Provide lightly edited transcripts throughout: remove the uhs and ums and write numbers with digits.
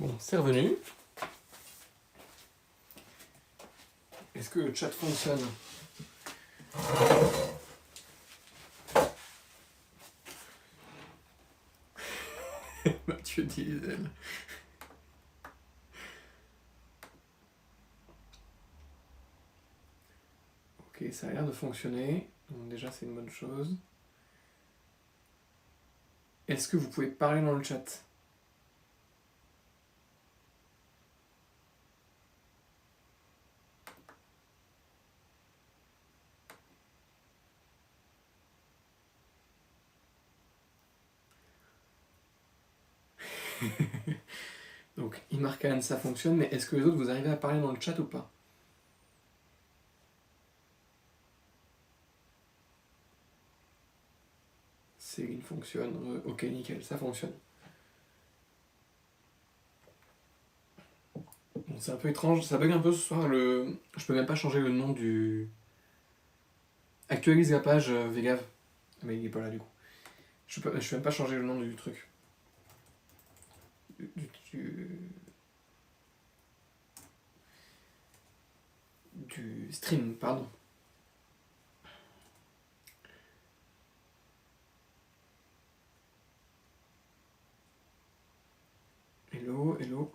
Bon, c'est revenu. Est-ce que le chat fonctionne? Mathieu Diesel. Ok, ça a l'air de fonctionner. Donc déjà, c'est une bonne chose. Est-ce que vous pouvez parler dans le chat? Donc, Imarkan, ça fonctionne, mais est-ce que les autres, vous arrivez à parler dans le chat ou pas? Céline fonctionne. Ok, nickel, ça fonctionne. Bon, c'est un peu étrange, ça bug un peu ce soir. Je peux même pas changer le nom du... Actualise la page Vegav. Mais il est pas là du coup. Je peux même pas changer le nom du truc. Du stream, pardon. Hello, hello.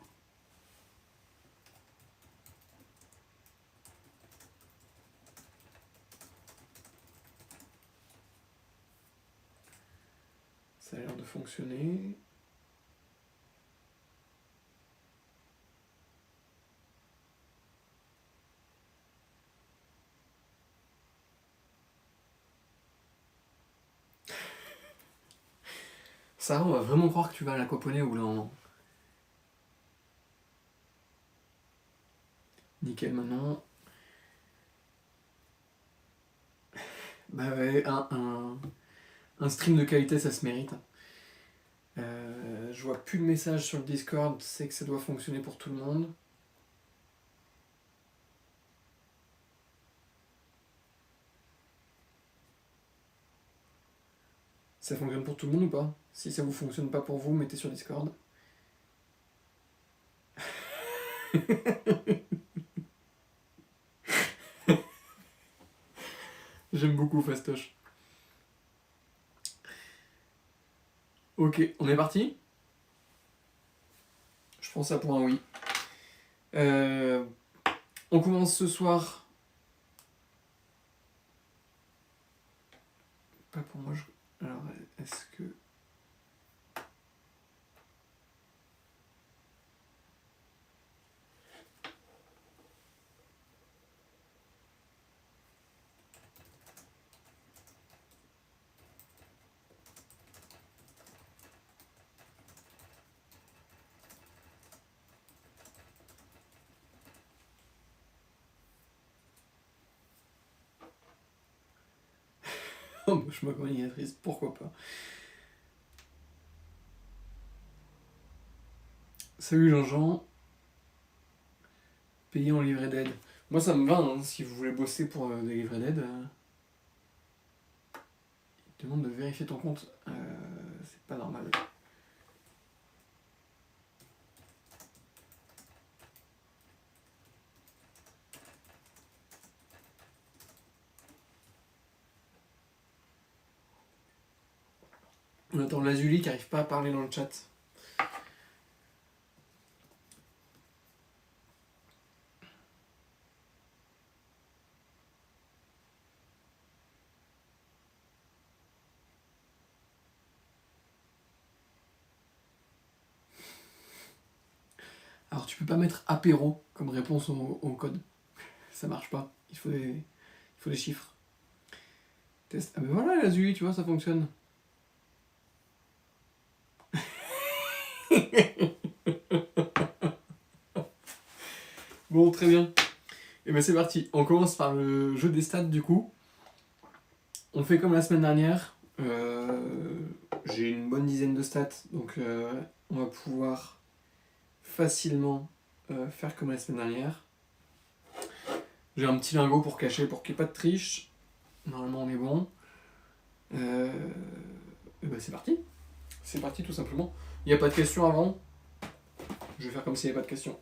Ça a l'air de fonctionner. Sarah, on va vraiment croire que tu vas à l'aquaponie au bout d'un moment. Nickel, maintenant. Bah ouais, un stream de qualité, ça se mérite. Je vois plus de messages sur le Discord, c'est que ça doit fonctionner pour tout le monde. Ça fonctionne pour tout le monde ou pas? Si ça vous fonctionne pas pour vous, mettez sur Discord. J'aime beaucoup Fastoche. Ok, on est parti? Je prends ça pour un oui. On commence ce soir. Pas pour moi, alors, est-ce que... Oh, bah, je m'accompagnatrice, pourquoi pas. Salut Jean-Jean. Payé en livret d'aide. Moi ça me va, hein, si vous voulez bosser pour des livrets d'aide. Il te demande de vérifier ton compte. C'est pas normal. On attend Lazuli qui arrive pas à parler dans le chat. Alors tu peux pas mettre apéro comme réponse au code. Ça marche pas. Il faut des chiffres. Test. Ah mais voilà Lazuli, tu vois, ça fonctionne. Bon, très bien. Et ben c'est parti. On commence par le jeu des stats du coup. On fait comme la semaine dernière. J'ai une bonne dizaine de stats, donc on va pouvoir facilement faire comme la semaine dernière. J'ai un petit lingot pour cacher, pour qu'il n'y ait pas de triche. Normalement on est bon. Et ben c'est parti. C'est parti tout simplement. Il n'y a pas de questions avant. Je vais faire comme s'il n'y avait pas de questions.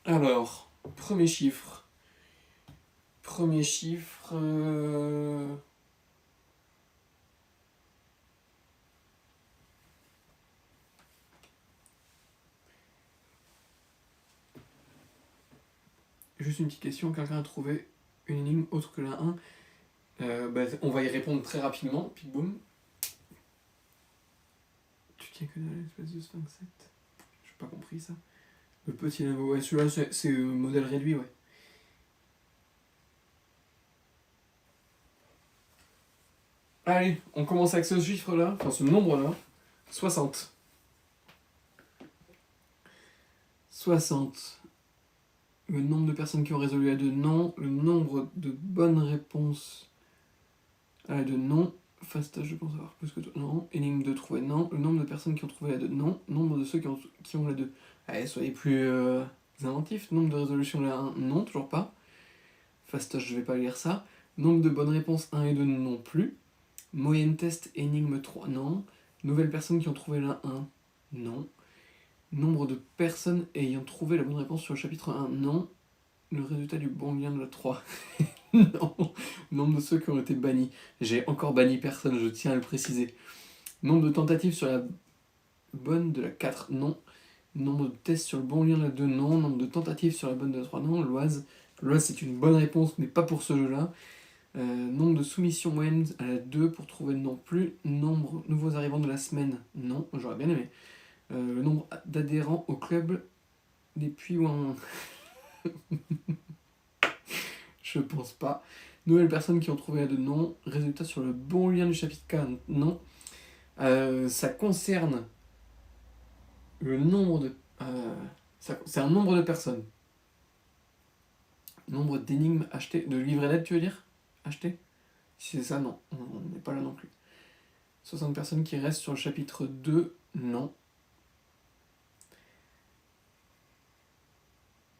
Alors, premier chiffre. Premier chiffre... Juste une petite question, quelqu'un a trouvé une énigme autre que la 1 on va y répondre très rapidement, puis boum. Tu tiens que dans l'espèce de Sphinx 7. J'ai pas compris ça. Le petit labo, ouais, celui-là c'est modèle réduit, ouais. Allez, on commence avec ce chiffre-là, enfin ce nombre-là. 60. 60. Le nombre de personnes qui ont résolu la 2, non. Le nombre de bonnes réponses à la 2, non. Fastage, je pense avoir plus que toi, non. Énigme de trouver, non. Le nombre de personnes qui ont trouvé la 2, non. Nombre de ceux qui ont la 2. Allez, soyez plus inventifs. Nombre de résolutions de la 1, non, toujours pas. Fastage, je vais pas lire ça. Nombre de bonnes réponses 1 et 2, non plus. Moyenne test, énigme 3, non. Nouvelles personnes qui ont trouvé la 1, non. Nombre de personnes ayant trouvé la bonne réponse sur le chapitre 1, non. Le résultat du bon lien de la 3, non. Nombre de ceux qui ont été bannis. J'ai encore banni personne, je tiens à le préciser. Nombre de tentatives sur la bonne de la 4, non. Nombre de tests sur le bon lien de la 2, non. Nombre de tentatives sur la bonne de la 3, non. L'Oise, c'est une bonne réponse, mais pas pour ce jeu-là. Nombre de soumissions moyennes à la 2 pour trouver non plus. Nombre de nouveaux arrivants de la semaine, non. J'aurais bien aimé. Le nombre d'adhérents au club des Puy-Ouin. Je pense pas. Nouvelles personnes qui ont trouvé la 2, non. Résultat sur le bon lien du chapitre 4, non. Ça concerne le nombre de... c'est un nombre de personnes. Nombre d'énigmes achetées. De livrets d'aide, tu veux dire? Acheter? Si c'est ça, non. On n'est pas là non plus. 60 personnes qui restent sur le chapitre 2, non.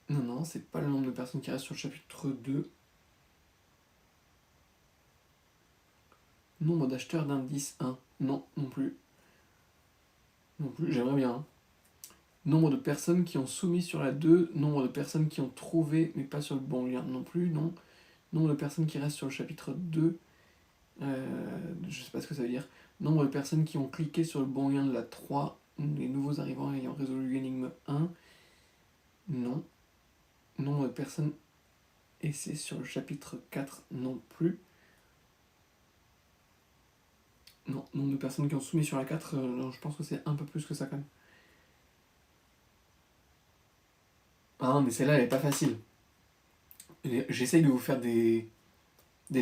Non, c'est pas le nombre de personnes qui restent sur le chapitre 2. Nombre d'acheteurs d'indice 1, non, non plus. Non plus, j'aimerais bien. Hein. Nombre de personnes qui ont soumis sur la 2, nombre de personnes qui ont trouvé, mais pas sur le bon lien non plus, non. Nombre de personnes qui restent sur le chapitre 2, je sais pas ce que ça veut dire. Nombre de personnes qui ont cliqué sur le bon lien de la 3, les nouveaux arrivants ayant résolu l'énigme 1, non. Nombre de personnes essais sur le chapitre 4, non plus. Non, nombre de personnes qui ont soumis sur la 4, non, je pense que c'est un peu plus que ça quand même. Ah non, mais celle-là, elle est pas facile. J'essaye de vous faire des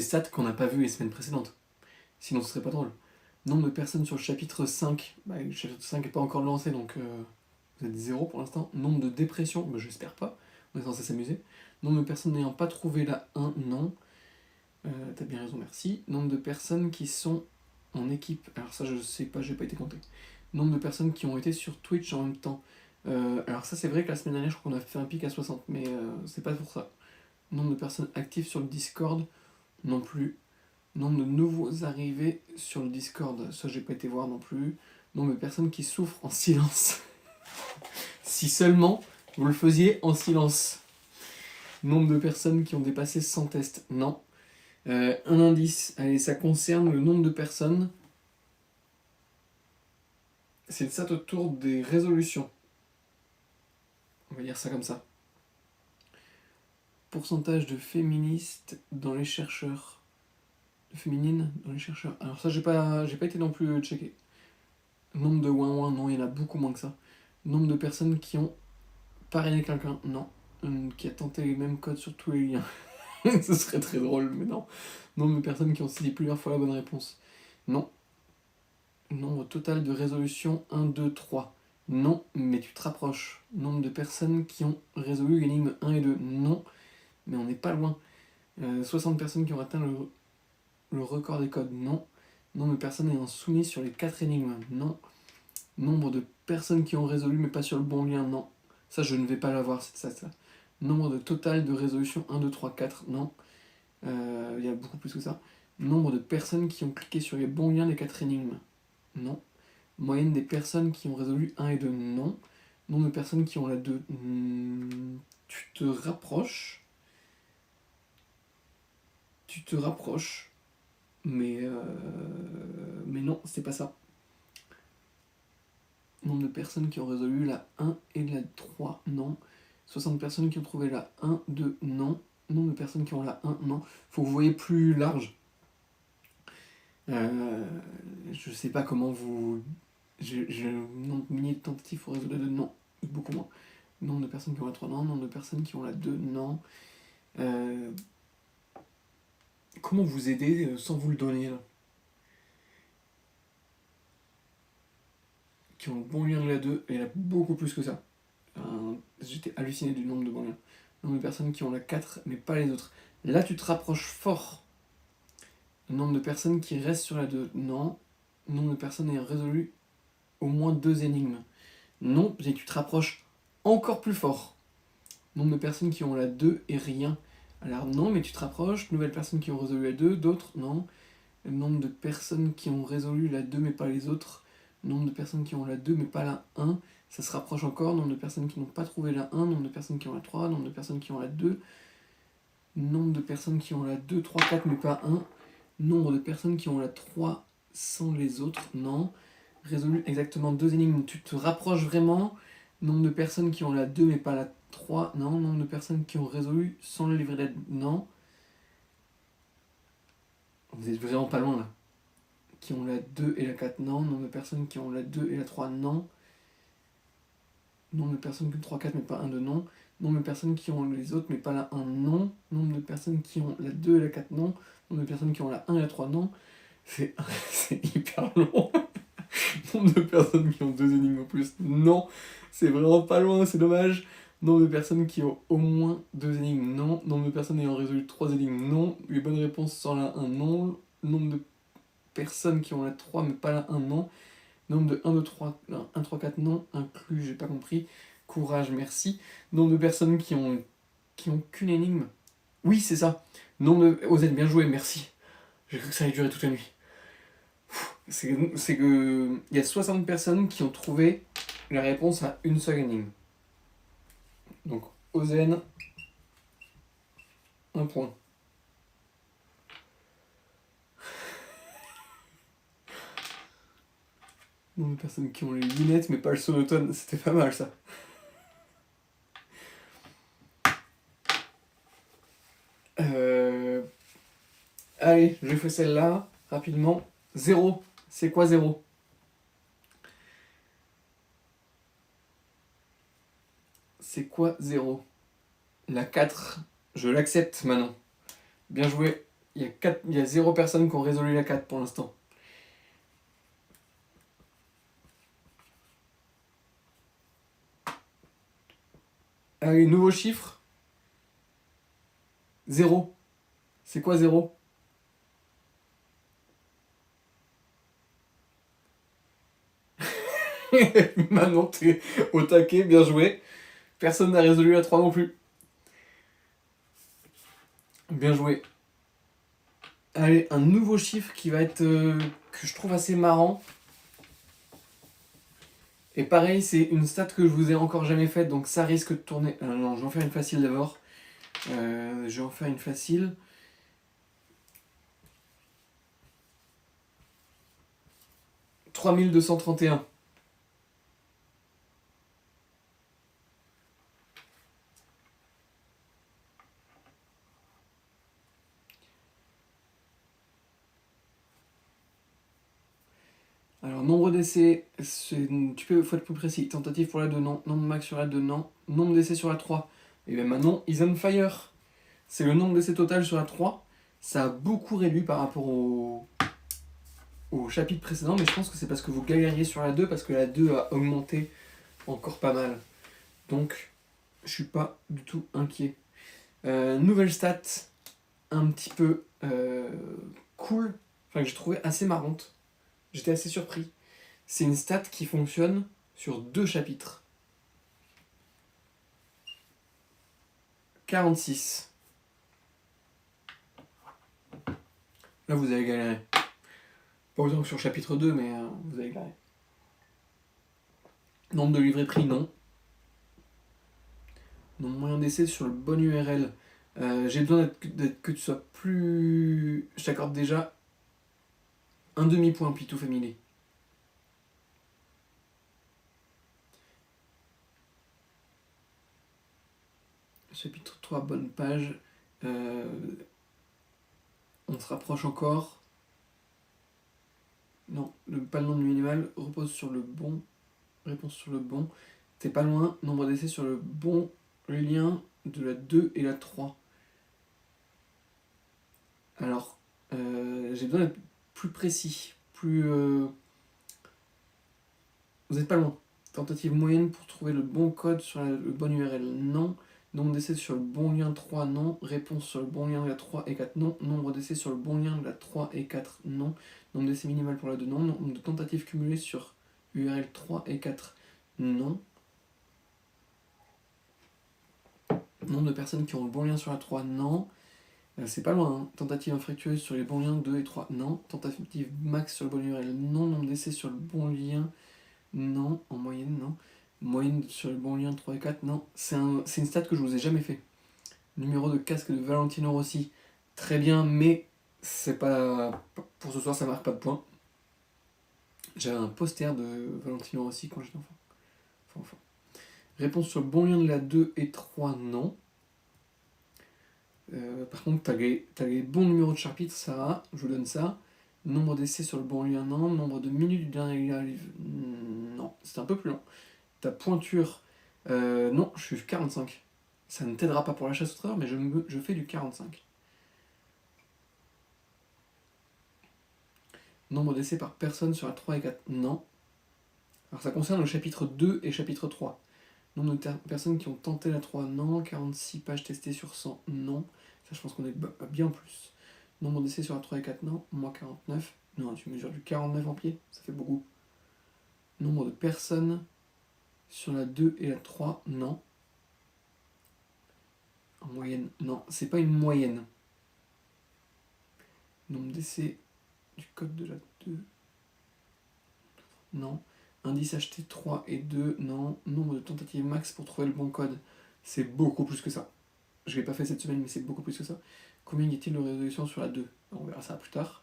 stats qu'on n'a pas vues les semaines précédentes. Sinon, ce serait pas drôle. Nombre de personnes sur le chapitre 5. Le chapitre 5 n'est pas encore lancé, donc vous êtes 0 pour l'instant. Nombre de dépressions, j'espère pas. On est censé s'amuser. Nombre de personnes n'ayant pas trouvé la 1, non. T'as bien raison, merci. Nombre de personnes qui sont en équipe. Alors ça, je sais pas, j'ai pas été compté. Nombre de personnes qui ont été sur Twitch en même temps. Alors ça, c'est vrai que la semaine dernière, je crois qu'on a fait un pic à 60, mais c'est pas pour ça. Nombre de personnes actives sur le Discord, non plus. Nombre de nouveaux arrivés sur le Discord, ça j'ai pas été voir non plus. Nombre de personnes qui souffrent en silence. Si seulement vous le faisiez en silence. Nombre de personnes qui ont dépassé 100 tests, non. Un indice, allez, ça concerne le nombre de personnes. C'est ça autour des résolutions. On va dire ça comme ça. Pourcentage de féministes dans les chercheurs. De féminines dans les chercheurs. Alors ça, j'ai pas été non plus checké. Nombre de ouin-ouin, non, il y en a beaucoup moins que ça. Nombre de personnes qui ont parrainé quelqu'un, non. Qui a tenté les mêmes codes sur tous les liens. Ce serait très drôle, mais non. Nombre de personnes qui ont cité plusieurs fois la bonne réponse. Non. Nombre total de résolutions 1, 2, 3. Non, mais tu te rapproches. Nombre de personnes qui ont résolu l'énigme 1 et 2. Non, mais on n'est pas loin. 60 personnes qui ont atteint le record des codes. Non. Nombre de personnes ayant soumis sur les 4 énigmes. Non. Nombre de personnes qui ont résolu mais pas sur le bon lien. Non. Ça, je ne vais pas l'avoir, c'est ça. Nombre de total de résolution 1, 2, 3, 4. Non. Il y a beaucoup plus que ça. Nombre de personnes qui ont cliqué sur les bons liens des 4 énigmes. Non. Moyenne des personnes qui ont résolu 1 et 2, non. Nombre de personnes qui ont la 2. Tu te rapproches. Mais non, c'était pas ça. Nombre de personnes qui ont résolu la 1 et la 3, non. 60 personnes qui ont trouvé la 1, 2, non. Nombre de personnes qui ont la 1, non. Faut que vous voyez plus large. Je sais pas comment vous... Nombre de milliers de tentatives pour résoudre la 2, non. Beaucoup moins. Nombre de personnes qui ont la 3, non. Nombre de personnes qui ont la 2, non. Comment vous aider sans vous le donner là? Qui ont le bon lien de la 2, et il y en a beaucoup plus que ça. J'étais halluciné du nombre de bons liens. Nombre de personnes qui ont la 4, mais pas les autres. Là, tu te rapproches fort. Le nombre de personnes qui restent sur la 2, non. Nombre de personnes ayant résolu au moins 2 énigmes. Non, et tu te rapproches encore plus fort. Nombre de personnes qui ont la 2 et rien. Alors non, mais tu te rapproches. Nouvelles personnes qui ont résolu la 2, d'autres, non. Le nombre de personnes qui ont résolu la 2 mais pas les autres. Nombre de personnes qui ont la 2 mais pas la 1. Ça se rapproche encore. Nombre de personnes qui n'ont pas trouvé la 1. Nombre de personnes qui ont la 3. Nombre de personnes qui ont la 2. Nombre de personnes qui ont la 2, 3, 4 mais pas 1. Nombre de personnes qui ont la 3 sans les autres, non. Résolu exactement 2 énigmes. Tu te rapproches vraiment. Nombre de personnes qui ont la 2 mais pas la 3, non. Nombre de personnes qui ont résolu sans le livret d'aide, non. Vous êtes vraiment pas loin là. Qui ont la 2 et la 4, non. Nombre de personnes qui ont la 2 et la 3, non. Nombre de personnes qui ont 3, 4 mais pas 1, 2, non. Nombre de personnes qui ont les autres mais pas la 1, non. Nombre de personnes qui ont la 2 et la 4, non. Nombre de personnes qui ont la 1 et la 3, non. C'est hyper long. Nombre de personnes qui ont 2 énigmes en plus, non. C'est vraiment pas loin, c'est dommage. Nombre de personnes qui ont au moins 2 énigmes, non. Nombre de personnes ayant résolu 3 énigmes, non. Les bonnes réponses sans la 1, non. Nombre de personnes qui ont la 3 mais pas la 1, non. Nombre de 1, 2, 3, 1, 3, 4, non. Inclus, j'ai pas compris. Courage, merci. Nombre de personnes qui ont qu'une énigme. Oui, c'est ça. Nombre de... OZ, bien joué, merci. J'ai cru que ça allait durer toute la nuit. C'est que... Il y a 60 personnes qui ont trouvé la réponse à une seule énigme. Donc, Ozen, 1 point. Nombre de personnes qui ont les lunettes, mais pas le sonotone, c'était pas mal ça. Allez, je fais celle-là, rapidement. 0, c'est quoi 0 ? C'est quoi 0 ? La 4, je l'accepte maintenant. Bien joué. Il y a 0 personnes qui ont résolu la 4 pour l'instant. Allez, nouveau chiffre. 0. C'est quoi 0 ? Maintenant, t'es au taquet, bien joué. Personne n'a résolu la 3 non plus. Bien joué. Allez, un nouveau chiffre qui va être... que je trouve assez marrant. Et pareil, c'est une stat que je vous ai encore jamais faite, donc ça risque de tourner... non, je vais en faire une facile d'abord. Je vais en faire une facile. « 3231. » Alors, nombre d'essais, faut être plus précis. Tentative pour la 2, non. Nombre max sur la 2, non. Nombre d'essais sur la 3. Et bien maintenant, is on fire. C'est le nombre d'essais total sur la 3. Ça a beaucoup réduit par rapport au chapitre précédent, mais je pense que c'est parce que vous galériez sur la 2, parce que la 2 a augmenté encore pas mal. Donc, je suis pas du tout inquiet. Nouvelle stat, un petit peu cool, enfin que j'ai trouvé assez marrante. J'étais assez surpris. C'est une stat qui fonctionne sur 2 chapitres. 46. Là, vous allez galérer. Pas autant que sur chapitre 2, mais vous allez galérer. Nombre de livrets pris, non. Nombre moyen d'essai sur le bon URL. J'ai besoin que tu sois plus... Je t'accorde déjà un demi-point, Pitou Family. Chapitre 3, bonne page. On se rapproche encore. Non, pas le nombre minimal repose sur le bon. Réponse sur le bon. T'es pas loin. Nombre d'essais sur le bon lien de la 2 et la 3. Alors, j'ai besoin d'être plus précis. Vous êtes pas loin. Tentative moyenne pour trouver le bon code sur le bon URL. Non. Nombre d'essais sur le bon lien 3, non. Réponse sur le bon lien de la 3 et 4, non. Nombre d'essais sur le bon lien de la 3 et 4, non. Nombre d'essais minimal pour la 2, non. Nombre de tentatives cumulées sur URL 3 et 4, non. Nombre de personnes qui ont le bon lien sur la 3, non. C'est pas loin, hein. Tentative infructueuse sur les bons liens 2 et 3, non. Tentative max sur le bon URL, non. Nombre d'essais sur le bon lien, non. En moyenne, non. Moyenne sur le bon lien 3 et 4, non. C'est une stat que je vous ai jamais fait. Numéro de casque de Valentino Rossi, très bien, mais c'est pas... Pour ce soir, ça marque pas de points. J'avais un poster de Valentino Rossi quand j'étais enfant. Réponse sur le bon lien de la 2 et 3, non. Par contre, t'as les bons numéros de chapitre, ça va, je vous donne ça. Nombre d'essais sur le bon lien, non. Nombre de minutes du dernier live, non. C'est un peu plus long. Ta pointure, non, je suis 45. Ça ne t'aidera pas pour la chasse au trésor, mais je fais du 45. Nombre d'essais par personne sur la 3 et 4, non. Alors ça concerne le chapitre 2 et chapitre 3. Nombre de personnes qui ont tenté la 3, non. 46 pages testées sur 100, non. Ça, je pense qu'on est bien plus. Nombre d'essais sur la 3 et 4, non. Moi, 49. Non, tu mesures du 49 en pied, ça fait beaucoup. Nombre de personnes sur la 2 et la 3, non. En moyenne, non. C'est pas une moyenne. Nombre d'essais du code de la 2, non. Indice acheté 3 et 2, non. Nombre de tentatives max pour trouver le bon code, c'est beaucoup plus que ça. Je l'ai pas fait cette semaine, mais c'est beaucoup plus que ça. Combien y a-t-il de résolution sur la 2 ? On verra ça plus tard.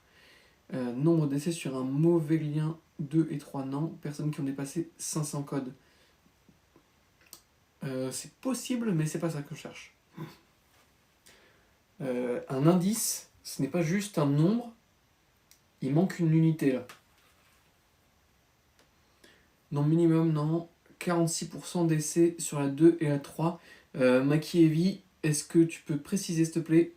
Nombre d'essais sur un mauvais lien 2 et 3, non. Personnes qui ont dépassé 500 codes. C'est possible, mais c'est pas ça que je cherche. Un indice, ce n'est pas juste un nombre, il manque une unité là. Nombre minimum, non. 46% d'essais sur la 2 et la 3. Maki Evi, est-ce que tu peux préciser s'il te plaît ?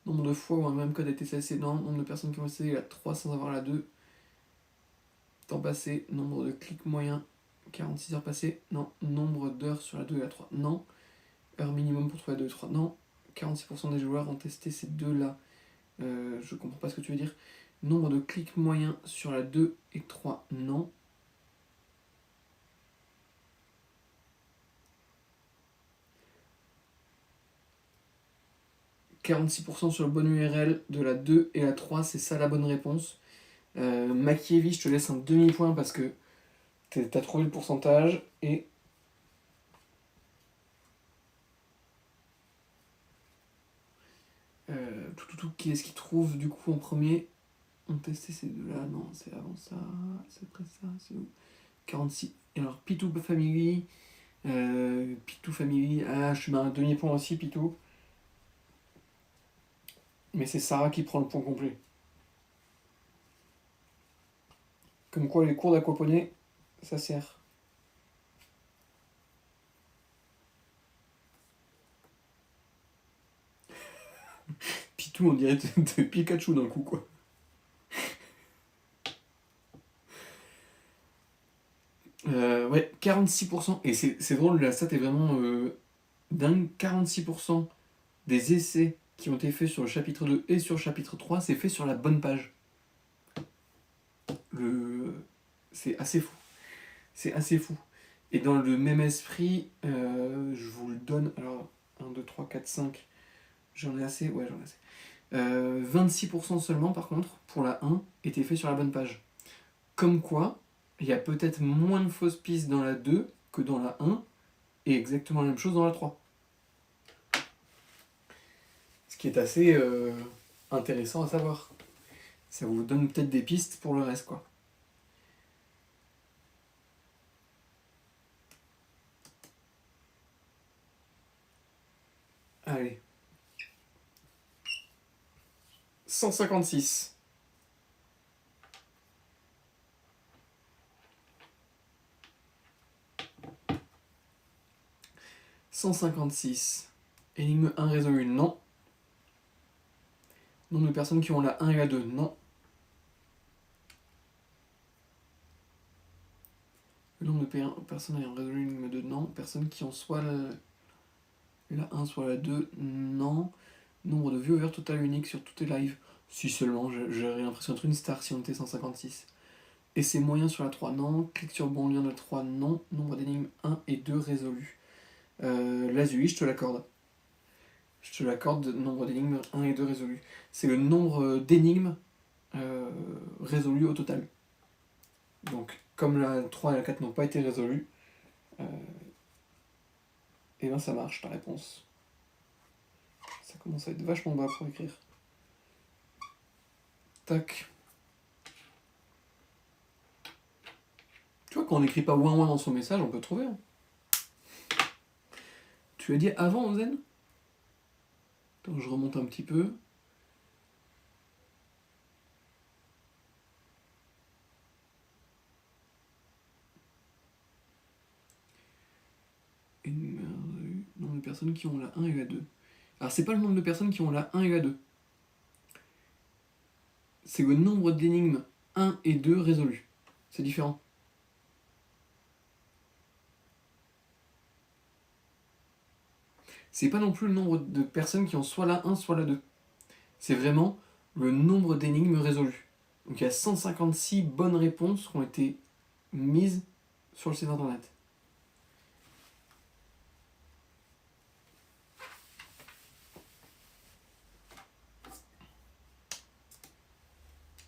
Nombre de fois où un même code a été essayé, non. Nombre de personnes qui ont essayé la 3 sans avoir la 2. Temps passé, nombre de clics moyens, 46 heures passées, non. Nombre d'heures sur la 2 et la 3, non. Heure minimum pour trouver la 2 et 3, non. 46% des joueurs ont testé ces deux-là. Je comprends pas ce que tu veux dire. Nombre de clics moyens sur la 2 et 3, non. « 46% sur le bon URL de la 2 et la 3, c'est ça la bonne réponse. Makievi, je te laisse un demi-point parce que t'as trouvé le pourcentage et qui est-ce qui trouve du coup en premier ? On testait ces deux-là, non, c'est avant ça, c'est après ça, c'est où ? 46. Et alors, Pitou Family, je mets un demi-point aussi, Pitou. Mais c'est Sarah qui prend le point complet. Comme quoi, les cours d'aquaponie, ça sert. Pitou, on dirait de Pikachu d'un coup, quoi. Ouais, 46%. Et c'est drôle, la stat est vraiment dingue. 46% des essais qui ont été faits sur le chapitre 2 et sur le chapitre 3, c'est fait sur la bonne page. C'est assez fou. C'est assez fou. Et dans le même esprit, je vous le donne. Alors, 1, 2, 3, 4, 5. J'en ai assez. Ouais, j'en ai assez. 26% seulement, par contre, pour la 1, était fait sur la bonne page. Comme quoi, il y a peut-être moins de fausses pistes dans la 2 que dans la 1, et exactement la même chose dans la 3. Ce qui est assez intéressant à savoir. Ça vous donne peut-être des pistes pour le reste, quoi. Allez. 156. « 156. Énigme 1 résolue, non. Nombre de personnes qui ont la 1 et la 2, non. Le nombre de personnes ayant résolu l'énigme 2, non. Personnes qui ont soit la 1, soit la 2, non. Nombre de viewers total unique sur tous tes lives, si seulement, j'aurais l'impression d'être une star si on était 156. Et c'est moyen sur la 3, non. Clique sur le bon lien de la 3, non. Nombre d'énigmes 1 et 2 résolus. L'Azui, je te l'accorde. Je te l'accorde, nombre d'énigmes 1 et 2 résolus. C'est le nombre d'énigmes résolus au total. Donc, comme la 3 et la 4 n'ont pas été résolues, et bien ça marche, ta réponse. Ça commence à être vachement bas pour écrire. Tac. Tu vois, quand on n'écrit pas ouin ouin dans son message, on peut trouver. Hein. Tu l'as dit avant, Zen ? Attends, je remonte un petit peu. Nombre de personnes qui ont la 1 et la 2. Alors, c'est pas le nombre de personnes qui ont la 1 et la 2. C'est le nombre d'énigmes 1 et 2 résolus. C'est différent. C'est pas non plus le nombre de personnes qui ont soit la 1, soit la 2. C'est vraiment le nombre d'énigmes résolues. Donc il y a 156 bonnes réponses qui ont été mises sur le site internet.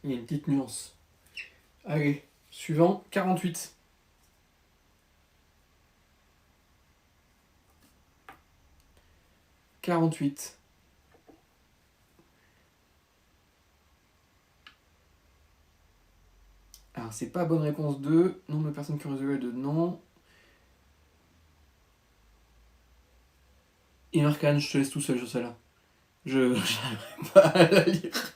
Il y a une petite nuance. Allez, suivant, 48. « 48. Alors, c'est pas bonne réponse 2. Nombre de personnes qui ont résolu de non. Imarkan, je te laisse tout seul sur celle-là. Je n'arriverai pas à la lire.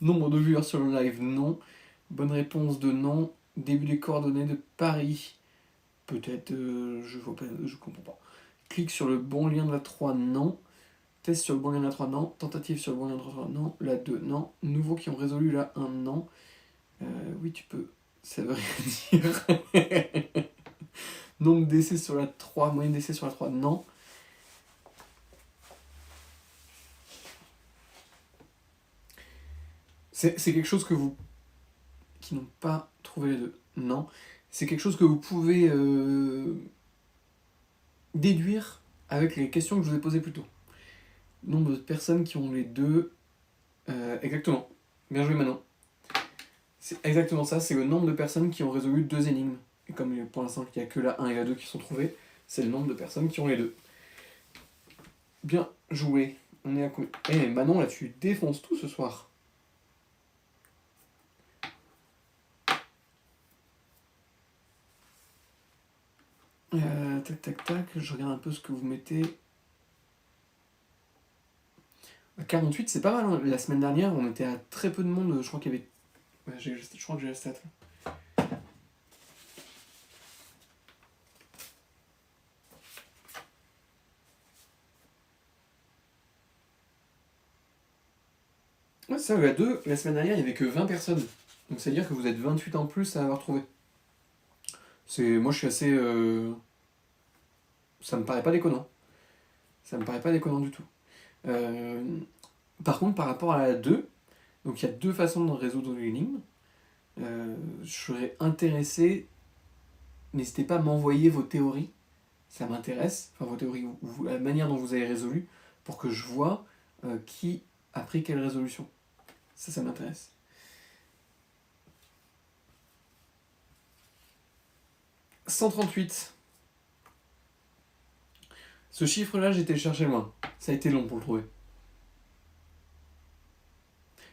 Nombre de viewers sur le live, non. Bonne réponse de non. Début des coordonnées de Paris. Peut-être, je vois pas, je comprends pas. Clique sur le bon lien de la 3, non. Test sur le bon lien de la 3, non. Tentative sur le bon lien de la 3, non. La 2, non. Nouveaux qui ont résolu la 1, non. Oui, tu peux. Ça veut rien dire. Nombre d'essais sur la 3, moyenne d'essais sur la 3, non. C'est quelque chose que vous... qui n'ont pas trouvé les deux. Non. C'est quelque chose que vous pouvez déduire avec les questions que je vous ai posées plus tôt. Nombre de personnes qui ont les deux... exactement. Bien joué, Manon. C'est exactement ça, c'est le nombre de personnes qui ont résolu 2 énigmes. Et comme pour l'instant il n'y a que la 1 et la 2 qui sont trouvées, c'est le nombre de personnes qui ont les deux. Bien joué. On est à combien ? Eh Manon, là tu défonces tout ce soir. Tac tac tac, je regarde un peu ce que vous mettez. 48, c'est pas mal. Hein. La semaine dernière, on était à très peu de monde. Je crois qu'il y avait... Ouais, je crois que j'ai la stat. Ouais, ça, la 2, la semaine dernière, il n'y avait que 20 personnes. Donc ça veut dire que vous êtes 28 en plus à avoir trouvé. Moi, je suis assez... Ça me paraît pas déconnant. Ça me paraît pas déconnant du tout. Par contre, par rapport à la 2, donc il y a 2 façons de résoudre l'énigme. Je serais intéressé, n'hésitez pas à m'envoyer vos théories, ça m'intéresse, enfin vos théories, la manière dont vous avez résolu, pour que je vois qui a pris quelle résolution. Ça m'intéresse. « 138. Ce chiffre-là, j'ai été le chercher loin. Ça a été long pour le trouver.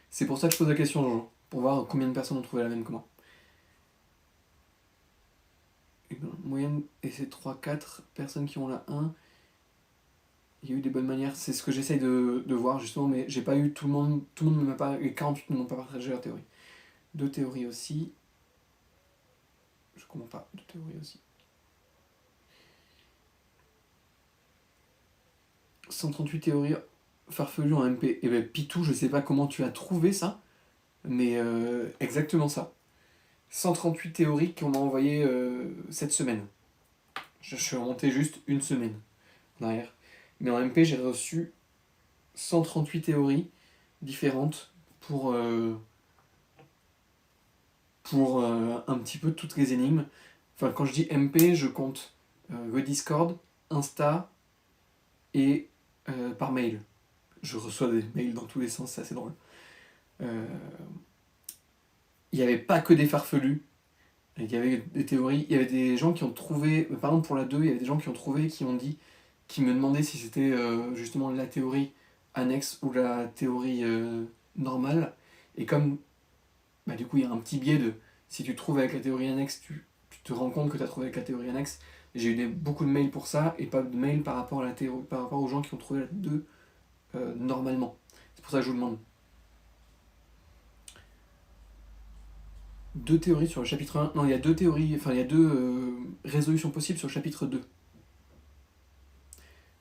C'est pour ça que je pose la question, Jean, pour voir combien de personnes ont trouvé la même que moi. Une moyenne, et c'est 3-4 personnes qui ont la 1. Il y a eu des bonnes manières, c'est ce que j'essaye de voir justement, mais j'ai pas eu tout le monde ne m'a pas, les 48 ne m'ont pas partagé leur théorie. 2 théories aussi. Je comprends pas, 2 théories aussi. 138 théories farfelues en MP. Et ben Pitou, je sais pas comment tu as trouvé ça, mais exactement ça. 138 théories qu'on m'a envoyées cette semaine. Je suis remonté juste une semaine en arrière. Mais en MP, j'ai reçu 138 théories différentes pour un petit peu toutes les énigmes. Enfin, quand je dis MP, je compte le Discord, Insta et par mail. Je reçois des mails dans tous les sens, c'est assez drôle. Il n'y avait pas que des farfelus. Il y avait des théories. Il y avait des gens qui ont trouvé, par exemple pour la 2, il y avait des gens qui ont trouvé, qui ont dit, qui me demandaient si c'était justement la théorie annexe ou la théorie normale. Et comme bah, du coup il y a un petit biais de si tu trouves avec la théorie annexe, tu te rends compte que tu as trouvé avec la théorie annexe. J'ai eu beaucoup de mails pour ça et pas de mails par rapport à la théorie, par rapport aux gens qui ont trouvé la 2 normalement. C'est pour ça que je vous demande. 2 théories sur le chapitre 1. Non, il y a 2 théories, enfin il y a 2 résolutions possibles sur le chapitre 2.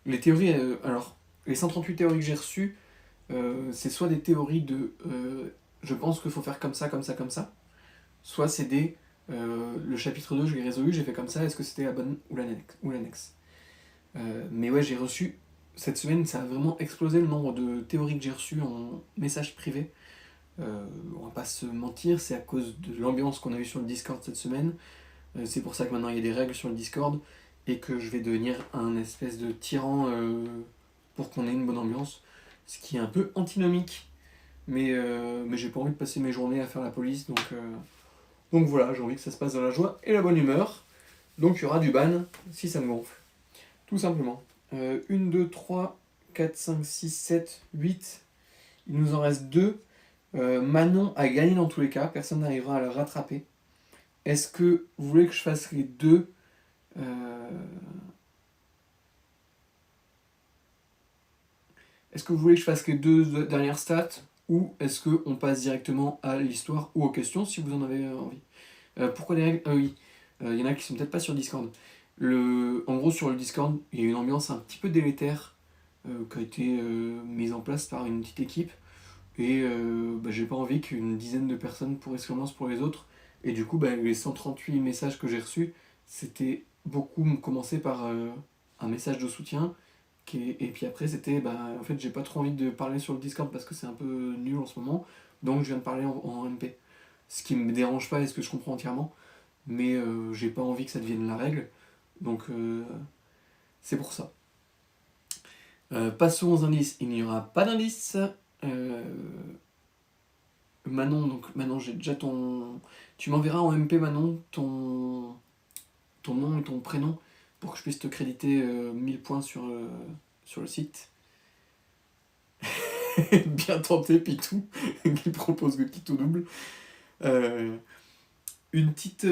Les théories, alors, les 138 théories que j'ai reçues, c'est soit des théories de je pense qu'il faut faire comme ça, comme ça, comme ça, soit c'est des le chapitre 2, je l'ai résolu, j'ai fait comme ça, est-ce que c'était la bonne ou l'annexe. Mais ouais, j'ai reçu, cette semaine, ça a vraiment explosé le nombre de théories que j'ai reçues en message privé. On va pas se mentir, c'est à cause de l'ambiance qu'on a eue sur le Discord cette semaine. C'est pour ça que maintenant il y a des règles sur le Discord et que je vais devenir un espèce de tyran pour qu'on ait une bonne ambiance. Ce qui est un peu antinomique. Mais j'ai pas envie de passer mes journées à faire la police, donc voilà, j'ai envie que ça se passe dans la joie et la bonne humeur. Donc il y aura du ban si ça me gonfle. Tout simplement. 1, 2, 3, 4, 5, 6, 7, 8. Il nous en reste 2. Manon a gagné dans tous les cas, personne n'arrivera à la rattraper. Est-ce que vous voulez que je fasse les 2 Est-ce que vous voulez que je fasse les 2 dernières stats ou est-ce qu'on passe directement à l'histoire ou aux questions si vous en avez envie. Pourquoi les règles oui, il y en a qui sont peut-être pas sur Discord. En gros, sur le Discord, il y a une ambiance un petit peu délétère qui a été mise en place par une petite équipe. Et j'ai pas envie qu'une dizaine de personnes pourrissent l'ambiance pour les autres. Et du coup, les 138 messages que j'ai reçus, c'était beaucoup commencé par un message de soutien. Et puis après, c'était en fait, j'ai pas trop envie de parler sur le Discord parce que c'est un peu nul en ce moment. Donc je viens de parler en MP. Ce qui me dérange pas et ce que je comprends entièrement. Mais j'ai pas envie que ça devienne la règle. Donc c'est pour ça. Passons aux indices. Il n'y aura pas d'indices. Manon, j'ai déjà ton... Tu m'enverras en MP, Manon, ton nom et ton prénom pour que je puisse te créditer 1000 points sur le site. Bien tenté, Pitou, qui propose le kit au double. Une petite...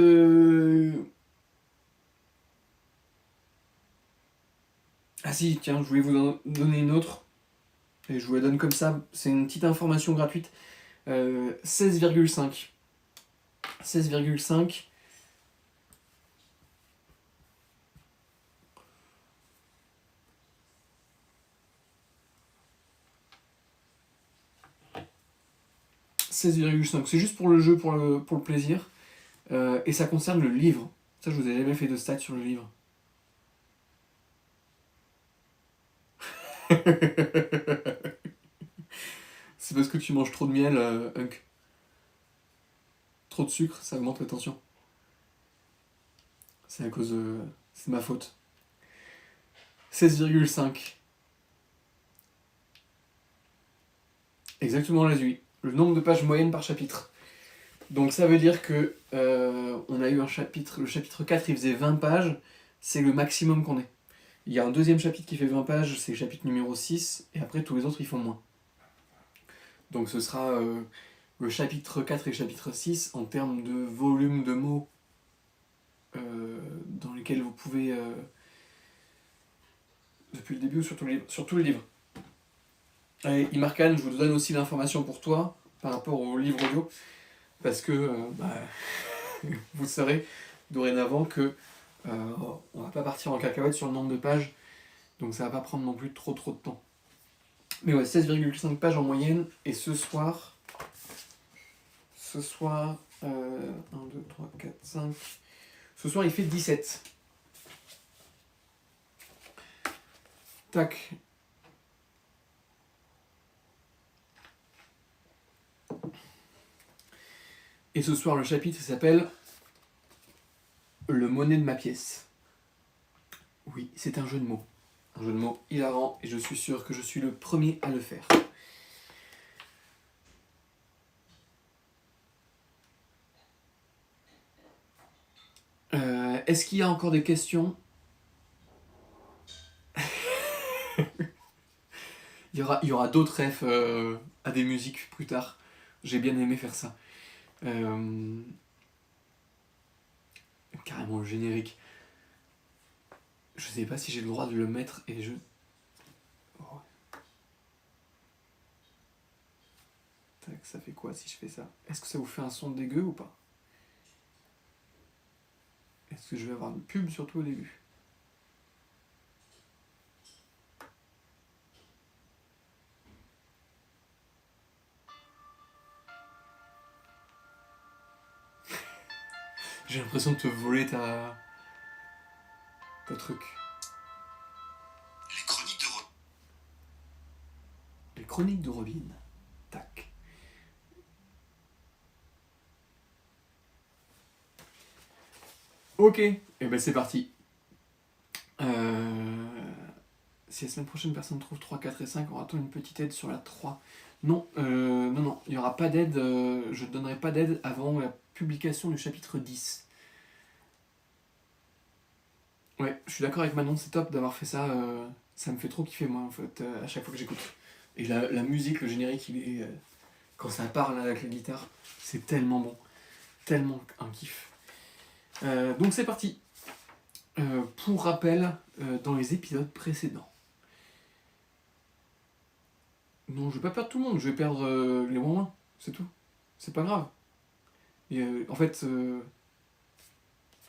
Ah si, tiens, je voulais vous en donner une autre. Et je vous la donne comme ça, c'est une petite information gratuite. 16,5. 16,5. C'est juste pour le jeu, pour le plaisir. Et ça concerne le livre. Ça, je vous ai jamais fait de stats sur le livre. C'est parce que tu manges trop de miel, Hunk. Trop de sucre, ça augmente la tension. C'est à cause de... C'est ma faute. 16,5. Exactement le nombre de pages moyennes par chapitre. Donc ça veut dire que on a eu un chapitre, le chapitre 4 il faisait 20 pages, c'est le maximum qu'on ait. Il y a un deuxième chapitre qui fait 20 pages, c'est le chapitre numéro 6, et après tous les autres ils font moins. Donc ce sera le chapitre 4 et le chapitre 6 en termes de volume de mots dans lesquels vous pouvez, depuis le début ou sur tout le livre. Et Imarkan, je vous donne aussi l'information pour toi par rapport au livre audio, parce que vous saurez dorénavant que on va pas partir en cacahuète sur le nombre de pages, donc ça va pas prendre non plus trop de temps. Mais ouais, 16,5 pages en moyenne, et ce soir, 1, 2, 3, 4, 5, ce soir il fait 17. Tac. Et ce soir le chapitre s'appelle Le monnaie de ma pièce. Oui, c'est un jeu de mots. Un jeu de mots hilarant, et je suis sûr que je suis le premier à le faire. Est-ce qu'il y a encore des questions? il y aura d'autres refs à des musiques plus tard. J'ai bien aimé faire ça. Carrément le générique. Je sais pas si j'ai le droit de le mettre, et je... Oh. Tac, ça fait quoi si je fais ça? Est-ce que ça vous fait un son dégueu ou pas? Est-ce que je vais avoir une pub surtout au début? J'ai l'impression de te voler ta truc. Les chroniques de Robin. Tac. Ok, et ben c'est parti. Si la semaine prochaine personne trouve 3, 4 et 5, aura-t-on une petite aide sur la 3? Non, non, il n'y aura pas d'aide, je ne donnerai pas d'aide avant la publication du chapitre 10. Ouais, je suis d'accord avec Manon, c'est top d'avoir fait ça, ça me fait trop kiffer moi en fait, à chaque fois que j'écoute. Et la musique, le générique, il est, quand ça parle avec la guitare, c'est tellement bon, tellement un kiff. Donc c'est parti. Pour rappel, dans les épisodes précédents. Non, je vais pas perdre tout le monde, je vais perdre les moins, c'est tout. C'est pas grave. Et, en fait,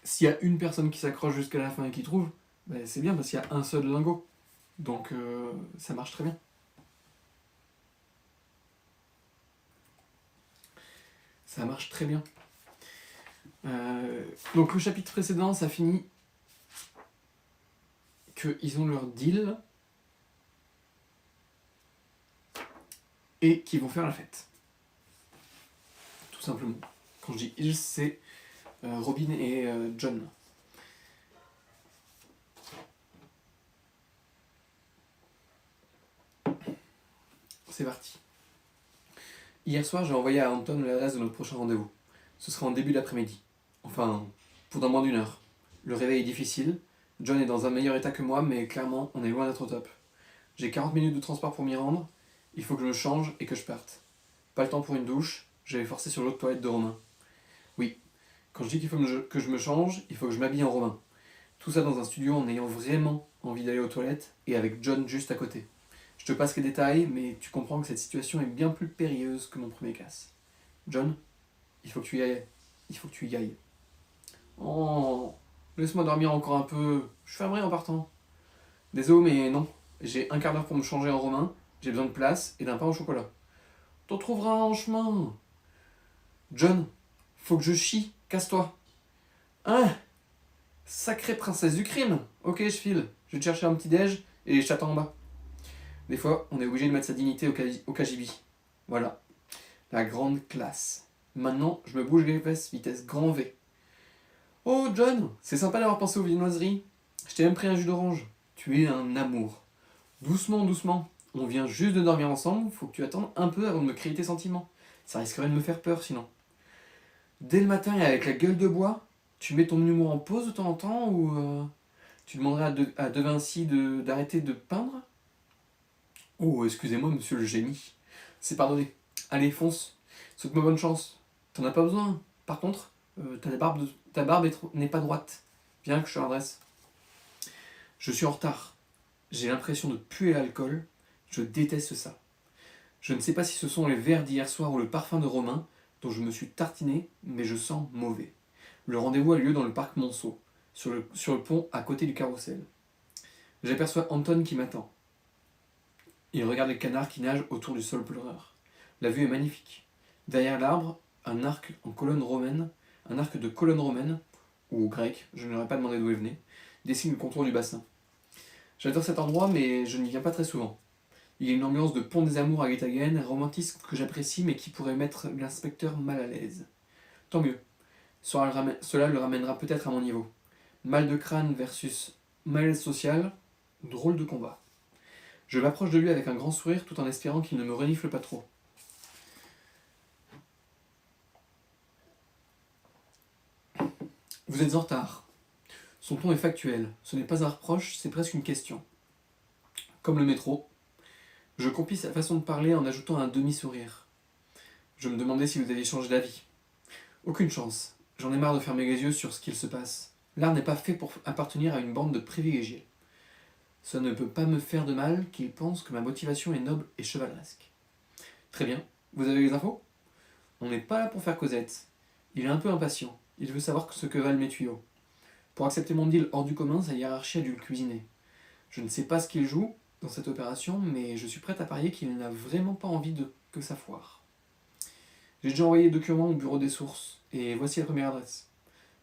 s'il y a une personne qui s'accroche jusqu'à la fin et qui trouve, bah, c'est bien parce qu'il y a un seul lingot. Donc ça marche très bien. Ça marche très bien. Donc le chapitre précédent, ça finit qu'ils ont leur deal et qu'ils vont faire la fête. Tout simplement. Quand je dis ils, c'est Robin et John. C'est parti. Hier soir, j'ai envoyé à Anton l'adresse de notre prochain rendez-vous. Ce sera en début d'après-midi. Enfin, pour dans moins d'1 heure. Le réveil est difficile. John est dans un meilleur état que moi, mais clairement, on est loin d'être au top. J'ai 40 minutes de transport pour m'y rendre. Il faut que je me change et que je parte. Pas le temps pour une douche. J'avais forcé sur l'autre toilette de Romain. Oui, quand je dis qu'il faut que je me change, il faut que je m'habille en Romain. Tout ça dans un studio en ayant vraiment envie d'aller aux toilettes et avec John juste à côté. Je te passe les détails, mais tu comprends que cette situation est bien plus périlleuse que mon premier casse. John, il faut que tu y ailles. Il faut que tu y ailles. Oh, laisse-moi dormir encore un peu. Je fermerai en partant. Désolé, mais non. J'ai un quart d'heure pour me changer en Romain. J'ai besoin de place et d'un pain au chocolat. T'en trouveras un en chemin. John, faut que je chie. Casse-toi. Hein? Sacrée princesse du crime. Ok, je file. Je vais te chercher un petit déj et je t'attends en bas. Des fois, on est obligé de mettre sa dignité au KGB. Voilà. La grande classe. Maintenant, je me bouge les fesses, vitesse grand V. Oh, John, c'est sympa d'avoir pensé aux viennoiseries. Je t'ai même pris un jus d'orange. Tu es un amour. Doucement, doucement. On vient juste de dormir ensemble, faut que tu attendes un peu avant de me créer tes sentiments. Ça risquerait de me faire peur sinon. Dès le matin et avec la gueule de bois, tu mets ton humour en pause de temps en temps ou... Tu demanderais à De Vinci d'arrêter de peindre? Oh, excusez-moi, monsieur le génie. C'est pardonné. Allez, fonce. Souhaite-moi bonne chance. T'en as pas besoin. Par contre, ta barbe n'est pas droite. Viens que je te l'adresse. Je suis en retard. J'ai l'impression de puer l'alcool. Je déteste ça. Je ne sais pas si ce sont les verres d'hier soir ou le parfum de Romain dont je me suis tartiné, mais je sens mauvais. Le rendez-vous a lieu dans le parc Monceau, sur le pont à côté du carrousel. J'aperçois Anton qui m'attend. Il regarde les canards qui nagent autour du sol pleureur. La vue est magnifique. Derrière l'arbre, un arc en colonne romaine, un arc de colonne romaine, ou grec, je ne leur ai pas demandé d'où il venait, dessine le contour du bassin. J'adore cet endroit, mais je n'y viens pas très souvent. Il y a une ambiance de pont des amours à Guetagen, un romantisme que j'apprécie, mais qui pourrait mettre l'inspecteur mal à l'aise. Tant mieux. Cela le ramènera peut-être à mon niveau. Mal de crâne versus malaise social, drôle de combat. Je m'approche de lui avec un grand sourire tout en espérant qu'il ne me renifle pas trop. Vous êtes en retard. Son ton est factuel. Ce n'est pas un reproche, c'est presque une question. Comme le métro. Je compie sa façon de parler en ajoutant un demi-sourire. Je me demandais si vous aviez changé d'avis. Aucune chance. J'en ai marre de fermer les yeux sur ce qu'il se passe. L'art n'est pas fait pour appartenir à une bande de privilégiés. Ça ne peut pas me faire de mal qu'il pense que ma motivation est noble et chevaleresque. Très bien. Vous avez les infos? On n'est pas là pour faire Cosette. Il est un peu impatient. Il veut savoir ce que valent mes tuyaux. Pour accepter mon deal hors du commun, sa hiérarchie a dû le cuisiner. Je ne sais pas ce qu'il joue dans cette opération, mais je suis prête à parier qu'il n'a vraiment pas envie que ça foire. J'ai déjà envoyé les documents au bureau des sources, et voici la première adresse.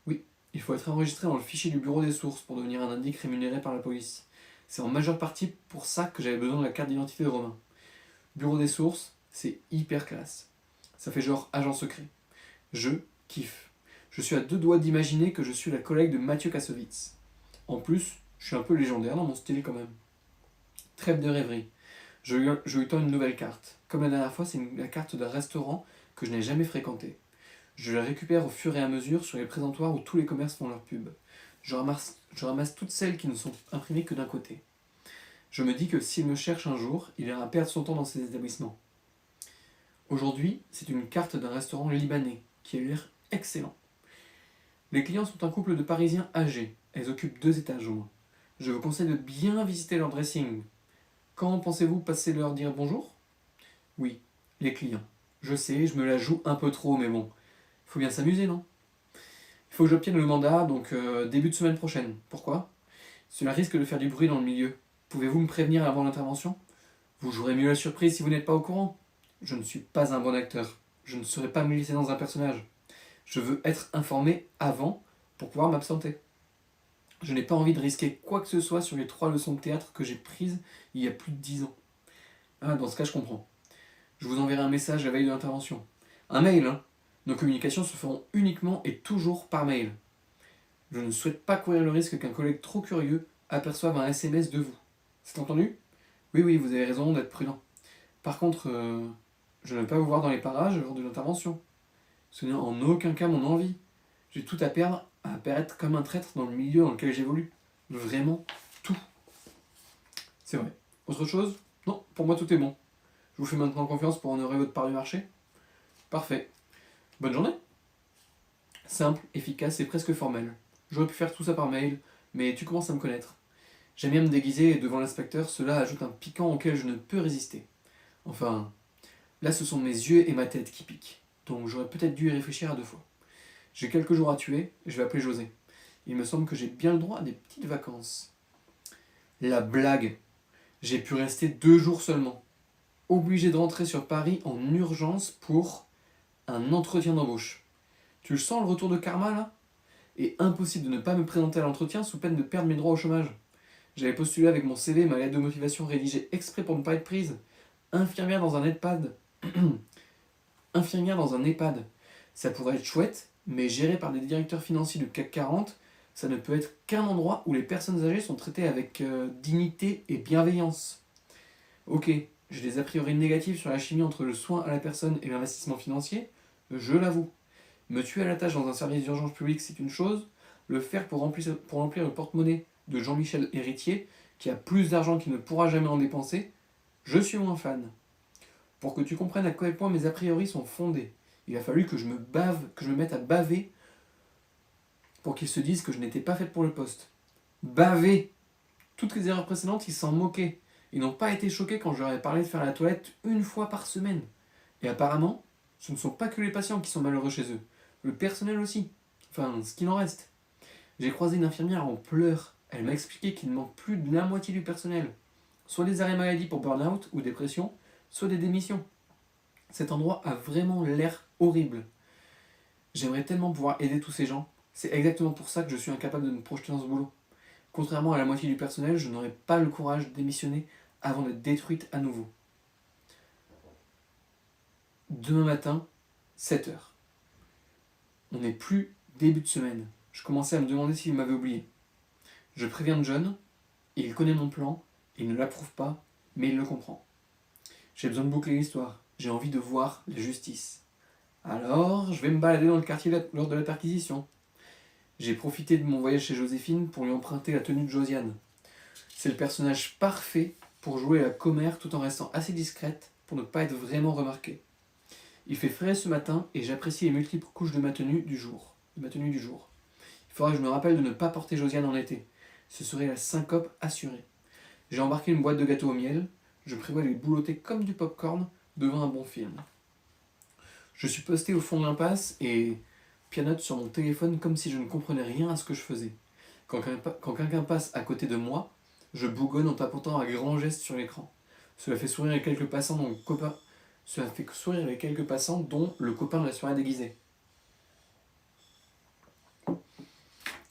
Oui, il faut être enregistré dans le fichier du bureau des sources pour devenir un indique rémunéré par la police. C'est en majeure partie pour ça que j'avais besoin de la carte d'identité de Romain. Bureau des sources, c'est hyper classe. Ça fait genre agent secret. Je kiffe. Je suis à deux doigts d'imaginer que je suis la collègue de Mathieu Kassovitz. En plus, je suis un peu légendaire dans mon style quand même. Trêve de rêverie. Je lui tends une nouvelle carte. Comme la dernière fois, c'est la carte d'un restaurant que je n'ai jamais fréquenté. Je la récupère au fur et à mesure sur les présentoirs où tous les commerces font leur pub. Je ramasse toutes celles qui ne sont imprimées que d'un côté. Je me dis que s'il me cherche un jour, il ira perdre son temps dans ces établissements. Aujourd'hui, c'est une carte d'un restaurant libanais qui a l'air excellent. Les clients sont un couple de Parisiens âgés. Elles occupent 2 étages au moins. Je vous conseille de bien visiter leur dressing. Quand pensez-vous passer leur dire bonjour? Oui, les clients. Je sais, je me la joue un peu trop, mais bon, il faut bien s'amuser, non? Il faut que j'obtienne le mandat, donc début de semaine prochaine. Pourquoi? Cela risque de faire du bruit dans le milieu. Pouvez-vous me prévenir avant l'intervention? Vous jouerez mieux la surprise si vous n'êtes pas au courant. Je ne suis pas un bon acteur. Je ne saurais pas me glisser dans un personnage. Je veux être informé avant pour pouvoir m'absenter. Je n'ai pas envie de risquer quoi que ce soit sur les 3 leçons de théâtre que j'ai prises il y a plus de 10 ans. Ah, dans ce cas, je comprends. Je vous enverrai un message la veille de l'intervention. Un mail, hein. Nos communications se feront uniquement et toujours par mail. Je ne souhaite pas courir le risque qu'un collègue trop curieux aperçoive un SMS de vous. C'est entendu? Oui, oui, vous avez raison d'être prudent. Par contre, je ne veux pas vous voir dans les parages lors de l'intervention. Ce n'est en aucun cas mon envie. J'ai tout à perdre à apparaître comme un traître dans le milieu dans lequel j'évolue. Vraiment tout. C'est vrai. Autre chose? Non, pour moi tout est bon. Je vous fais maintenant confiance pour honorer votre part du marché. Parfait. Bonne journée. Simple, efficace et presque formel. J'aurais pu faire tout ça par mail, mais tu commences à me connaître. J'aime bien me déguiser et devant l'inspecteur, cela ajoute un piquant auquel je ne peux résister. Enfin, là ce sont mes yeux et ma tête qui piquent, donc j'aurais peut-être dû y réfléchir à 2 fois. J'ai quelques jours à tuer, je vais appeler José. Il me semble que j'ai bien le droit à des petites vacances. La blague. J'ai pu rester 2 jours seulement. Obligé de rentrer sur Paris en urgence pour un entretien d'embauche. Tu le sens le retour de karma là? Et impossible de ne pas me présenter à l'entretien sous peine de perdre mes droits au chômage. J'avais postulé avec mon CV et ma lettre de motivation rédigée exprès pour ne pas être prise. Infirmière dans un EHPAD. Infirmière dans un EHPAD. Ça pourrait être chouette, mais géré par des directeurs financiers du CAC 40, ça ne peut être qu'un endroit où les personnes âgées sont traitées avec dignité et bienveillance. Ok, j'ai des a priori négatifs sur la chimie entre le soin à la personne et l'investissement financier, je l'avoue. Me tuer à la tâche dans un service d'urgence publique, c'est une chose. Le faire pour remplir le porte-monnaie de Jean-Michel Héritier, qui a plus d'argent qu'il ne pourra jamais en dépenser, je suis moins fan. Pour que tu comprennes à quel point mes a priori sont fondés, il a fallu que je me mette à baver pour qu'ils se disent que je n'étais pas faite pour le poste. Baver! Toutes les erreurs précédentes, ils s'en moquaient. Ils n'ont pas été choqués quand je leur ai parlé de faire la toilette une fois par semaine. Et apparemment, ce ne sont pas que les patients qui sont malheureux chez eux. Le personnel aussi. Enfin, ce qu'il en reste. J'ai croisé une infirmière en pleurs. Elle m'a expliqué qu'il manque plus de la moitié du personnel. Soit des arrêts maladie pour burn-out ou dépression, soit des démissions. Cet endroit a vraiment l'air horrible. J'aimerais tellement pouvoir aider tous ces gens. C'est exactement pour ça que je suis incapable de me projeter dans ce boulot. Contrairement à la moitié du personnel, je n'aurais pas le courage de démissionner avant d'être détruite à nouveau. Demain matin, 7h. On n'est plus début de semaine. Je commençais à me demander s'il m'avait oublié. Je préviens John, il connaît mon plan, il ne l'approuve pas, mais il le comprend. J'ai besoin de boucler l'histoire, j'ai envie de voir la justice. Alors, je vais me balader dans le quartier lors de la perquisition. J'ai profité de mon voyage chez Joséphine pour lui emprunter la tenue de Josiane. C'est le personnage parfait pour jouer la commère tout en restant assez discrète pour ne pas être vraiment remarquée. Il fait frais ce matin et j'apprécie les multiples couches de ma tenue du jour. Il faudra que je me rappelle de ne pas porter Josiane en été. Ce serait la syncope assurée. J'ai embarqué une boîte de gâteaux au miel. Je prévois de les boulotter comme du popcorn devant un bon film. Je suis posté au fond de l'impasse et pianote sur mon téléphone comme si je ne comprenais rien à ce que je faisais. Quand quelqu'un passe à côté de moi, je bougonne en tapotant à grands gestes sur l'écran. Cela fait sourire les quelques passants dont le copain de la soirée déguisée.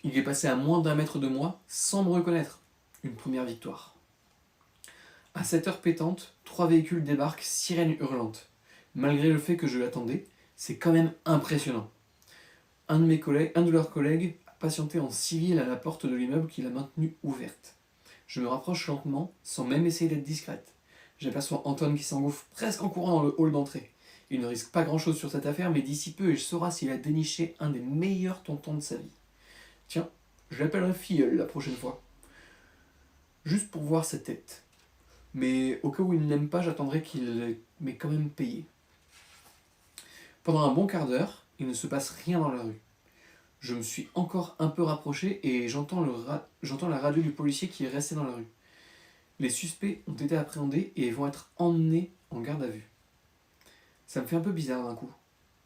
Il est passé à moins d'1 mètre de moi sans me reconnaître. Une première victoire. À 7h pétante, 3 véhicules débarquent, sirènes hurlantes. Malgré le fait que je l'attendais, c'est quand même impressionnant. Un de leurs collègues a patienté en civil à la porte de l'immeuble qu'il a maintenue ouverte. Je me rapproche lentement, sans même essayer d'être discrète. J'aperçois Antoine qui s'engouffre presque en courant dans le hall d'entrée. Il ne risque pas grand-chose sur cette affaire, mais d'ici peu, il saura s'il a déniché un des meilleurs tontons de sa vie. Tiens, je l'appellerai Filleul la prochaine fois. Juste pour voir sa tête. Mais au cas où il ne l'aime pas, j'attendrai qu'il m'ait quand même payé. Pendant un bon quart d'heure, il ne se passe rien dans la rue. Je me suis encore un peu rapproché et j'entends la radio du policier qui est resté dans la rue. Les suspects ont été appréhendés et vont être emmenés en garde à vue. Ça me fait un peu bizarre d'un coup.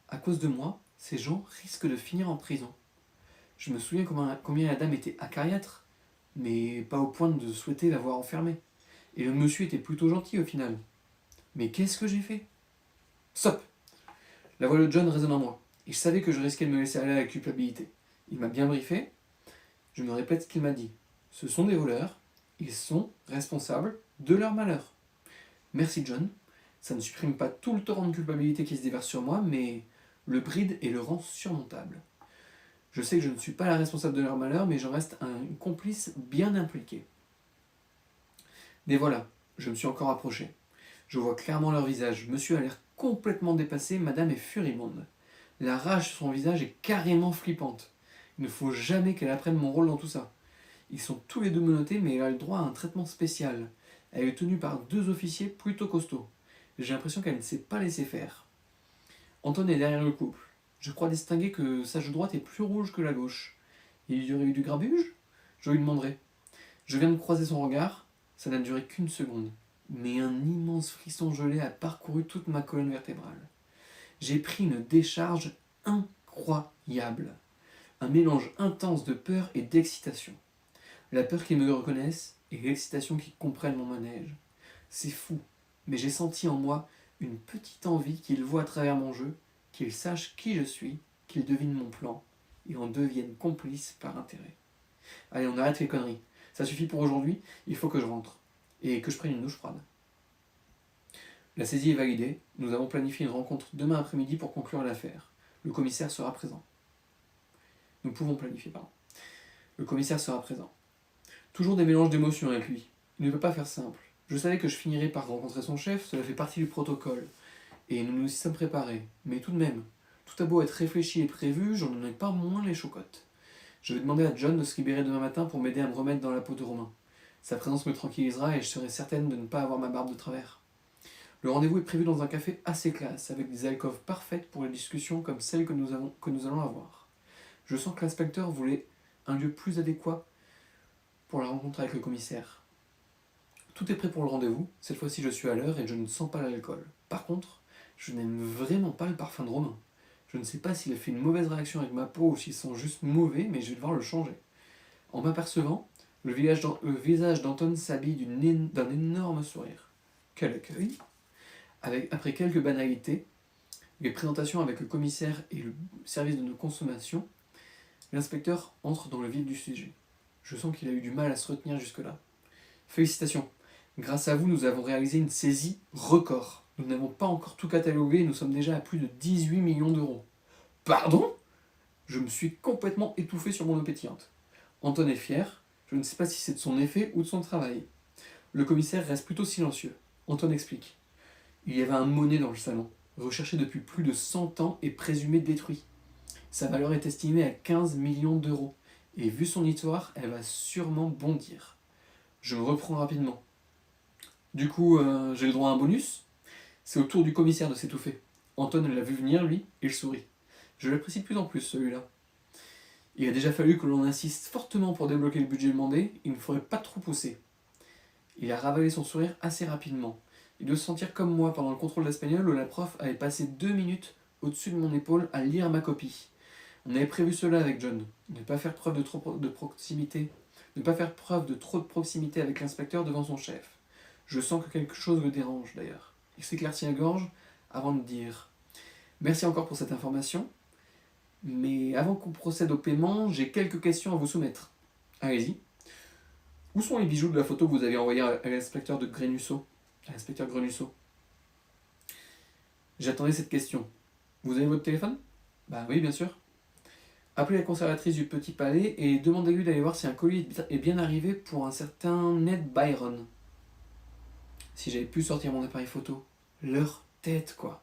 À cause de moi, ces gens risquent de finir en prison. Je me souviens combien la dame était acariâtre, mais pas au point de souhaiter l'avoir enfermée. Et le monsieur était plutôt gentil au final. Mais qu'est-ce que j'ai fait ? Stop ! La voix de John résonne en moi. Et je savais que je risquais de me laisser aller à la culpabilité. Il m'a bien briefé. Je me répète ce qu'il m'a dit. Ce sont des voleurs. Ils sont responsables de leur malheur. Merci John. Ça ne supprime pas tout le torrent de culpabilité qui se déverse sur moi, mais le bride et le rend surmontable. Je sais que je ne suis pas la responsable de leur malheur, mais j'en reste un complice bien impliqué. Mais voilà, je me suis encore approché. Je vois clairement leur visage. Monsieur a l'air complètement dépassé, madame est furibonde. La rage sur son visage est carrément flippante. Il ne faut jamais qu'elle apprenne mon rôle dans tout ça. Ils sont tous les deux menottés, mais elle a le droit à un traitement spécial. Elle est tenue par 2 officiers plutôt costauds. J'ai l'impression qu'elle ne sait pas laisser faire. Anton est derrière le couple. Je crois distinguer que sa joue droite est plus rouge que la gauche. Il y aurait eu du grabuge ? Je lui demanderai. Je viens de croiser son regard, ça n'a duré qu'1 seconde. Mais un immense frisson gelé a parcouru toute ma colonne vertébrale. J'ai pris une décharge incroyable. Un mélange intense de peur et d'excitation. La peur qu'ils me reconnaissent et l'excitation qu'ils comprennent mon manège. C'est fou, mais j'ai senti en moi une petite envie qu'ils voient à travers mon jeu, qu'ils sachent qui je suis, qu'ils devinent mon plan et en deviennent complices par intérêt. Allez, on arrête les conneries. Ça suffit pour aujourd'hui, il faut que je rentre et que je prenne une douche froide. La saisie est validée, nous avons planifié une rencontre demain après-midi pour conclure l'affaire. Le commissaire sera présent. Nous pouvons planifier, pardon. Le commissaire sera présent. Toujours des mélanges d'émotions avec lui. Il ne peut pas faire simple. Je savais que je finirais par rencontrer son chef, cela fait partie du protocole. Et nous nous y sommes préparés. Mais tout de même, tout a beau être réfléchi et prévu, j'en ai pas moins les chocottes. Je vais demander à John de se libérer demain matin pour m'aider à me remettre dans la peau de Romain. Sa présence me tranquillisera et je serai certaine de ne pas avoir ma barbe de travers. Le rendez-vous est prévu dans un café assez classe, avec des alcôves parfaites pour les discussions comme celles que nous allons avoir. Je sens que l'inspecteur voulait un lieu plus adéquat pour la rencontre avec le commissaire. Tout est prêt pour le rendez-vous, cette fois-ci je suis à l'heure et je ne sens pas l'alcool. Par contre, je n'aime vraiment pas le parfum de Romain. Je ne sais pas s'il a fait une mauvaise réaction avec ma peau ou s'il sent juste mauvais, mais je vais devoir le changer. En m'apercevant, le visage d'Anton s'habille d'un énorme sourire. Quel accueil! Après quelques banalités, les présentations avec le commissaire et le service de nos consommations, l'inspecteur entre dans le vif du sujet. Je sens qu'il a eu du mal à se retenir jusque-là. Félicitations. Grâce à vous, nous avons réalisé une saisie record. Nous n'avons pas encore tout catalogué et nous sommes déjà à plus de 18 millions d'euros. Pardon ? Je me suis complètement étouffé sur mon eau pétillante. Anton est fier. Je ne sais pas si c'est de son effet ou de son travail. Le commissaire reste plutôt silencieux. Anton explique. Il y avait un monnaie dans le salon, recherché depuis plus de 100 ans et présumé détruit. Sa valeur est estimée à 15 millions d'euros, et vu son histoire, elle va sûrement bondir. Je me reprends rapidement. Du coup, j'ai le droit à un bonus ? C'est au tour du commissaire de s'étouffer. Anton l'a vu venir, lui, et il sourit. Je l'apprécie de plus en plus, celui-là. Il a déjà fallu que l'on insiste fortement pour débloquer le budget demandé, il ne faudrait pas trop pousser. Il a ravalé son sourire assez rapidement. Il doit se sentir comme moi pendant le contrôle d'espagnol où la prof avait passé 2 minutes au-dessus de mon épaule à lire ma copie. On avait prévu cela avec John. Ne pas faire preuve de trop de proximité. Ne pas faire preuve de trop de proximité avec l'inspecteur devant son chef. Je sens que quelque chose le dérange d'ailleurs. Il s'éclaircit la gorge avant de dire « Merci encore pour cette information, mais avant qu'on procède au paiement, j'ai quelques questions à vous soumettre. Allez-y. Où sont les bijoux de la photo que vous avez envoyée à l'inspecteur de Grenusso ? À l'inspecteur Grenusso. J'attendais cette question. Vous avez votre téléphone ? Bah oui, bien sûr. Appelez la conservatrice du Petit Palais et demandez-lui d'aller voir si un colis est bien arrivé pour un certain Ned Byron. Si j'avais pu sortir mon appareil photo. Leur tête, quoi.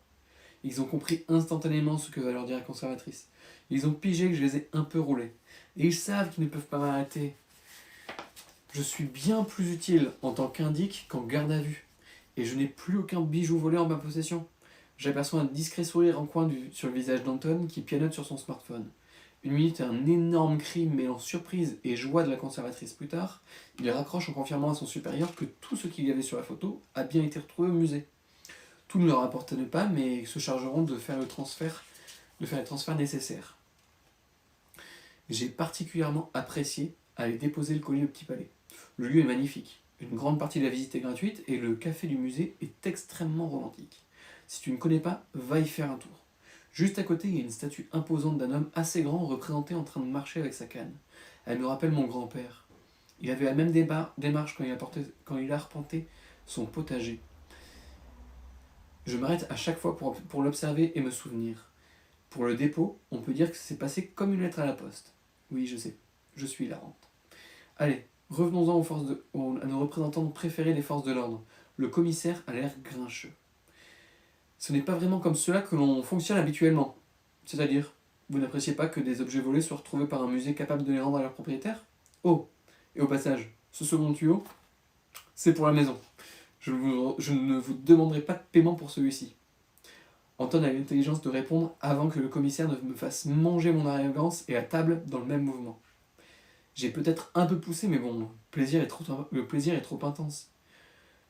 Ils ont compris instantanément ce que va leur dire la conservatrice. Ils ont pigé que je les ai un peu roulés. Et ils savent qu'ils ne peuvent pas m'arrêter. Je suis bien plus utile en tant qu'indique qu'en garde à vue. Et je n'ai plus aucun bijou volé en ma possession. J'aperçois un discret sourire en coin sur le visage d'Anton qui pianote sur son smartphone. Une minute et un énorme cri mêlant surprise et joie de la conservatrice plus tard, il raccroche en confirmant à son supérieur que tout ce qu'il y avait sur la photo a bien été retrouvé au musée. Tout ne leur appartenait pas, mais ils se chargeront de faire les transferts nécessaires. J'ai particulièrement apprécié aller déposer le colis au Petit Palais. Le lieu est magnifique. Une grande partie de la visite est gratuite et le café du musée est extrêmement romantique. Si tu ne connais pas, va y faire un tour. Juste à côté, il y a une statue imposante d'un homme assez grand représenté en train de marcher avec sa canne. Elle me rappelle mon grand-père. Il avait la même démarche quand il a arpenté son potager. Je m'arrête à chaque fois pour l'observer et me souvenir. Pour le dépôt, on peut dire que c'est passé comme une lettre à la poste. Oui, je sais, je suis hilarante. Allez, revenons-en à nos représentants préférés des forces de l'ordre. Le commissaire a l'air grincheux. Ce n'est pas vraiment comme cela que l'on fonctionne habituellement. C'est-à-dire, vous n'appréciez pas que des objets volés soient retrouvés par un musée capable de les rendre à leur propriétaire ? Oh, et au passage, ce second tuyau, c'est pour la maison. Je ne vous demanderai pas de paiement pour celui-ci. Anton a l'intelligence de répondre avant que le commissaire ne me fasse manger mon arrogance et à table dans le même mouvement. J'ai peut-être un peu poussé, mais bon, le plaisir est trop intense.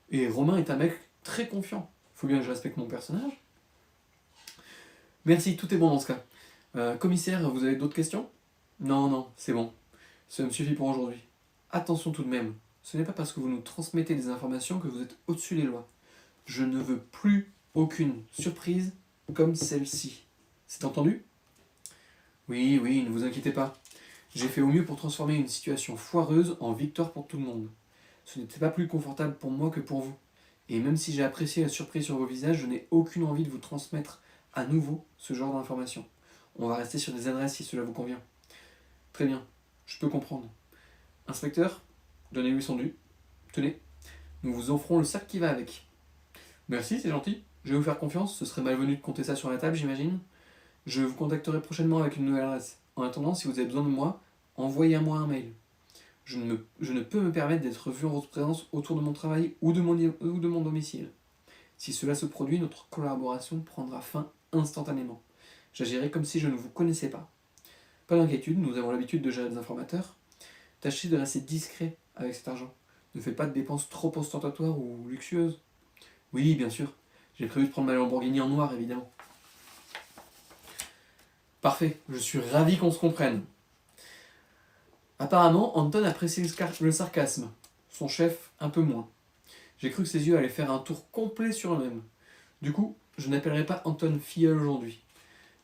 Et Romain est un mec très confiant. Faut bien que je respecte mon personnage. Merci, tout est bon dans ce cas. Commissaire, vous avez d'autres questions ? Non, c'est bon. Ça me suffit pour aujourd'hui. Attention tout de même, ce n'est pas parce que vous nous transmettez des informations que vous êtes au-dessus des lois. Je ne veux plus aucune surprise comme celle-ci. C'est entendu ? Oui, ne vous inquiétez pas. J'ai fait au mieux pour transformer une situation foireuse en victoire pour tout le monde. Ce n'était pas plus confortable pour moi que pour vous. Et même si j'ai apprécié la surprise sur vos visages, je n'ai aucune envie de vous transmettre à nouveau ce genre d'informations. On va rester sur des adresses si cela vous convient. Très bien, je peux comprendre. Inspecteur, donnez-lui son dû. Tenez, nous vous offrons le sac qui va avec. Merci, c'est gentil. Je vais vous faire confiance, ce serait malvenu de compter ça sur la table, j'imagine. Je vous contacterai prochainement avec une nouvelle adresse. En attendant, si vous avez besoin de moi, envoyez-moi un mail. Je ne peux me permettre d'être vu en votre présence autour de mon travail ou de mon domicile. Si cela se produit, notre collaboration prendra fin instantanément. J'agirai comme si je ne vous connaissais pas. Pas d'inquiétude, nous avons l'habitude de gérer des informateurs. Tâchez de rester discret avec cet argent. Ne faites pas de dépenses trop ostentatoires ou luxueuses. Oui, bien sûr. J'ai prévu de prendre ma Lamborghini en noir, évidemment. Parfait, je suis ravi qu'on se comprenne. Apparemment, Anton apprécie le sarcasme. Son chef, un peu moins. J'ai cru que ses yeux allaient faire un tour complet sur eux-mêmes. Du coup, je n'appellerai pas Anton filleul aujourd'hui.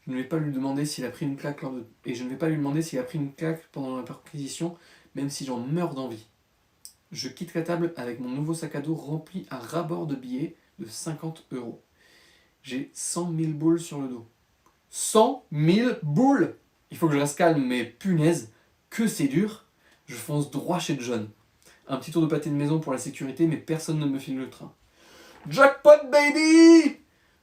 Je ne vais pas lui demander s'il a pris une claque et je ne vais pas lui demander s'il a pris une claque pendant la perquisition, même si j'en meurs d'envie. Je quitte la table avec mon nouveau sac à dos rempli à ras-bord de billets de 50 €. J'ai 100 000 boules sur le dos. 100 000 boules! Il faut que je reste calme, mais punaise, que c'est dur. Je fonce droit chez John. Un petit tour de pâté de maison pour la sécurité, mais personne ne me file le train. Jackpot baby!